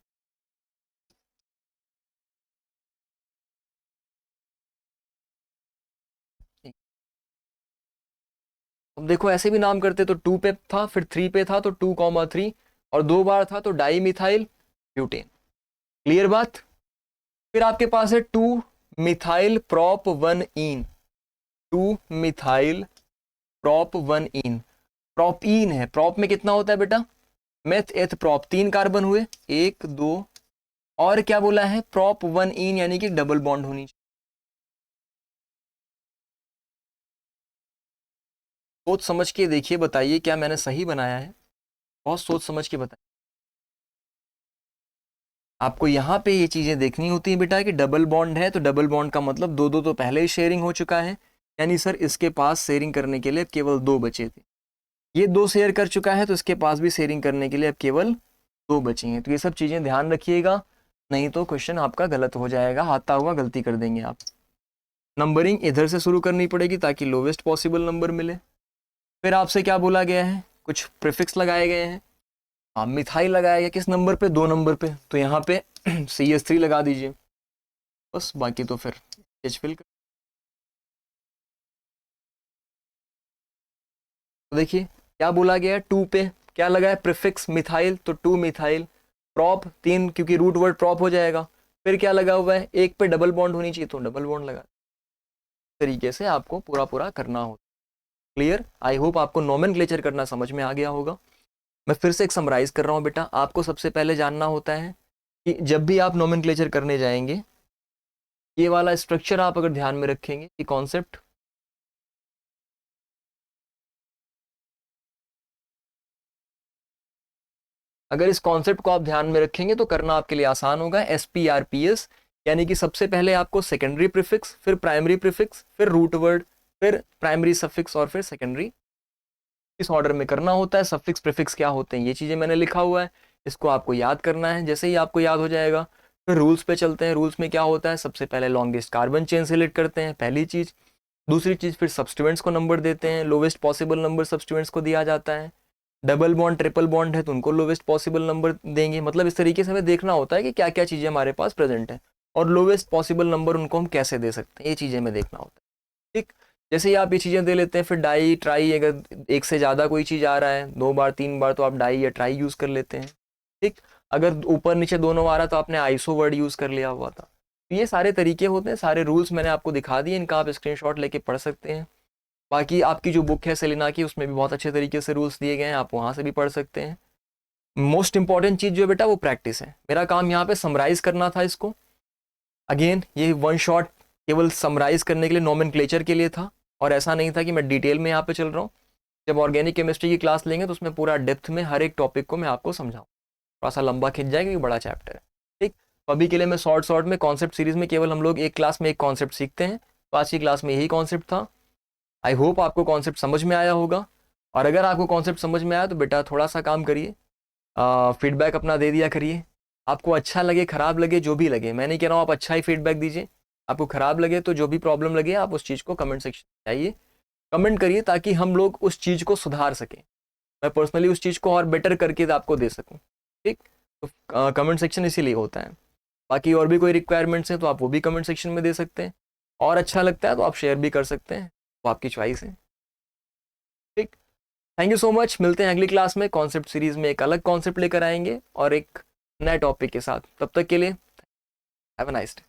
अब देखो ऐसे भी नाम करते तो 2 पे था, फिर 3 पे था तो 2,3, और 2 बार था तो डाई मिथाइल ब्यूटेन। क्लियर बात। फिर आपके पास है 2 मिथाइल प्रोप 1 इन, 2 मिथाइल प्रोप 1 इन, प्रोपीन है। प्रोप में कितना होता है बेटा, मेथ एथ प्रोप, 3 कार्बन हुए, 1 2, और क्या बोला है, प्रोप 1 इन यानी कि डबल बॉन्ड होनी चाहिए। सोच समझ के देखिए, बताइए क्या मैंने सही बनाया है, बहुत सोच समझ के बताइए। आपको यहाँ पे ये चीजें देखनी होती है बेटा कि डबल बॉन्ड है तो डबल बॉन्ड का मतलब दो दो तो पहले ही शेयरिंग हो चुका है, यानी सर इसके पास शेयरिंग करने के लिए अब केवल 2 बचे थे, ये 2 शेयर कर चुका है तो इसके पास भी शेयरिंग करने के लिए अब केवल 2 बचे हैं। तो ये सब चीजें ध्यान रखिएगा, नहीं तो क्वेश्चन आपका गलत हो जाएगा, आता हुआ गलती कर देंगे आप। नंबरिंग इधर से शुरू करनी पड़ेगी ताकि लोवेस्ट पॉसिबल नंबर मिले। फिर आपसे क्या बोला गया है, कुछ प्रीफिक्स लगाए गए हैं। हाँ, मिथाइल लगाया गया किस नंबर पे, 2 नंबर पे, तो यहाँ पे CH3 लगा दीजिए बस, बाकी तो फिर एच फिल कर। तो देखिए क्या बोला गया है, 2 पे क्या लगा है, प्रीफिक्स मिथाइल, तो 2 मिथाइल, प्रॉप 3 क्योंकि रूट वर्ड प्रॉप हो जाएगा। फिर क्या लगा हुआ है, 1 पे डबल बॉन्ड होनी चाहिए तो डबल बॉन्ड लगा, तरीके से आपको पूरा पूरा करना हो। क्लियर, आई होप आपको नोमेनक्लेचर करना समझ में आ गया होगा। मैं फिर से एक समराइज कर रहा हूँ बेटा, आपको सबसे पहले जानना होता है कि जब भी आप नोमेनक्लेचर करने जाएंगे, ये वाला स्ट्रक्चर आप अगर ध्यान में रखेंगे कि कॉन्सेप्ट, अगर इस कॉन्सेप्ट को आप ध्यान में रखेंगे तो करना आपके लिए आसान होगा। SPRPS यानी कि सबसे पहले आपको सेकेंडरी प्रीफिक्स, फिर प्राइमरी प्रीफिक्स, फिर रूट वर्ड, फिर प्राइमरी सफिक्स और फिर सेकेंडरी, इस ऑर्डर में करना होता है। सफिक्स प्रीफिक्स क्या होते हैं ये चीज़ें मैंने लिखा हुआ है, इसको आपको याद करना है। जैसे ही आपको याद हो जाएगा फिर रूल्स पे चलते हैं। रूल्स में क्या होता है, सबसे पहले लॉन्गेस्ट कार्बन चेन सेलेक्ट करते हैं, पहली चीज़। दूसरी चीज़ फिर सब्सटीट्यूएंट्स को नंबर देते हैं, लोवेस्ट पॉसिबल नंबर सब्सटीट्यूएंट्स को दिया जाता है। डबल बॉन्ड ट्रिपल बॉन्ड है तो उनको लोवेस्ट पॉसिबल नंबर देंगे। मतलब इस तरीके से हमें देखना होता है कि क्या क्या चीज़ें हमारे पास प्रेजेंट है और लोवेस्ट पॉसिबल नंबर उनको हम कैसे दे सकते हैं, ये चीज़ें हमें देखना होता है। ठीक, जैसे ही आप ये चीज़ें दे लेते हैं फिर डाई ट्राई, अगर एक से ज़्यादा कोई चीज़ आ रहा है 2 बार 3 बार तो आप डाई या ट्राई यूज़ कर लेते हैं। ठीक, अगर ऊपर नीचे दोनों आ रहा तो आपने आइसो वर्ड यूज़ कर लिया हुआ था। तो ये सारे तरीके होते हैं, सारे रूल्स मैंने आपको दिखा दिए, इनका आप स्क्रीनशॉट लेके पढ़ सकते हैं। बाकी आपकी जो बुक है सेलिना की, उसमें भी बहुत अच्छे तरीके से रूल्स दिए गए हैं, आप वहाँ से भी पढ़ सकते हैं। मोस्ट इंपॉर्टेंट चीज़ जो है बेटा वो प्रैक्टिस है। मेरा काम यहाँ पे समराइज करना था इसको। अगेन ये वन शॉट केवल समराइज करने के लिए, नोमेनक्लेचर के लिए था, और ऐसा नहीं था कि मैं डिटेल में यहाँ पे चल रहा हूँ। जब ऑर्गेनिक केमिस्ट्री की क्लास लेंगे तो उसमें पूरा डेप्थ में हर एक टॉपिक को मैं आपको समझाऊँ, थोड़ा सा लंबा खिंच जाएगा क्योंकि बड़ा चैप्टर है। ठीक, तो अभी के लिए मैं शॉर्ट शॉर्ट में कॉन्सेप्ट सीरीज में केवल हम लोग एक क्लास में एक कॉन्सेप्ट सीखते हैं, तो आज की क्लास में यही कॉन्सेप्ट था। आई होप आपको कॉन्सेप्ट समझ में आया होगा, और अगर आपको कॉन्सेप्ट समझ में आया तो बेटा थोड़ा सा काम करिए, फीडबैक अपना दे दिया करिए। आपको अच्छा लगे खराब लगे जो भी लगे, मैं नहीं कह रहा हूँ आप अच्छा ही फीडबैक दीजिए, आपको खराब लगे तो जो भी प्रॉब्लम लगे आप उस चीज़ को कमेंट सेक्शन में जाइए, कमेंट करिए ताकि हम लोग उस चीज़ को सुधार सकें, मैं पर्सनली उस चीज़ को और बेटर करके आपको दे सकूँ। ठीक, तो कमेंट सेक्शन इसीलिए होता है। बाकी और भी कोई रिक्वायरमेंट्स हैं तो आप वो भी कमेंट सेक्शन में दे सकते हैं, और अच्छा लगता है तो आप शेयर भी कर सकते हैं, वो आपकी चॉइस है। ठीक, थैंक यू सो मच, मिलते हैं अगली क्लास में। कॉन्सेप्ट सीरीज में एक अलग कॉन्सेप्ट लेकर आएंगे और एक नए टॉपिक के साथ, तब तक के लिए हैव अ नाइस डे।